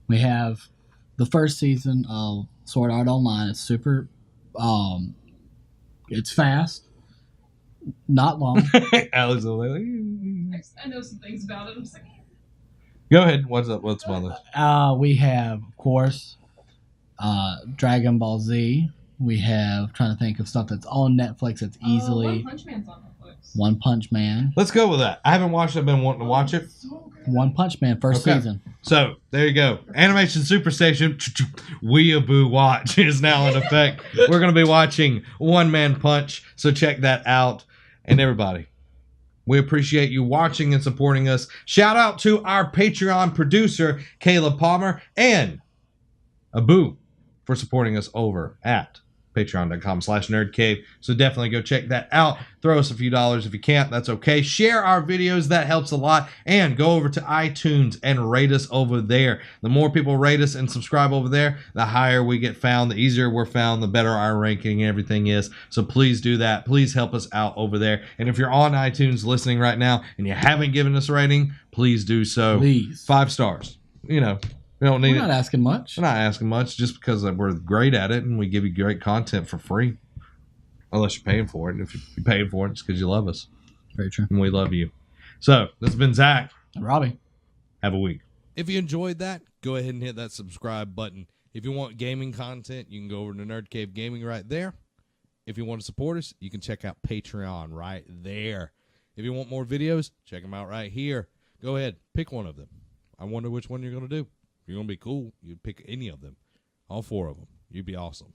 we have the first season of Sword Art Online. It's super... it's fast. Not long. Alex is like, I know some things about it. I'm just like, go ahead. What's up? What's on this? We have, of course, Dragon Ball Z. We have, trying to think of stuff that's on Netflix that's easily... One Punch Man's on Netflix. One Punch Man. Let's go with that. I haven't watched it. I've been wanting to watch it. So good. One Punch Man, first season. So, there you go. Animation Superstation Weeaboo Watch is now in effect. We're going to be watching One Man Punch, so check that out. And everybody, we appreciate you watching and supporting us. Shout out to our Patreon producer, Caleb Palmer, and Abu for supporting us over at patreon.com/nerdcave. So definitely go check that out. Throw us a few dollars if you can't. That's okay. Share our videos. That helps a lot. And go over to iTunes and rate us over there. The more people rate us and subscribe over there, the higher we get found. The easier we're found, the better our ranking and everything is. So please do that. Please help us out over there. And if you're on iTunes listening right now and you haven't given us a rating, please do so. Please. 5 stars. You know. We don't need We're not asking much. We're not asking much just because we're great at it and we give you great content for free. Unless you're paying for it. And if you're paying for it, it's because you love us. Very true. And we love you. So, this has been Zach. And Robbie. Have a week. If you enjoyed that, go ahead and hit that subscribe button. If you want gaming content, you can go over to Nerd Cave Gaming right there. If you want to support us, you can check out Patreon right there. If you want more videos, check them out right here. Go ahead, pick one of them. I wonder which one you're going to do. If you're going to be cool, you'd pick any of them. All 4 of them. You'd be awesome.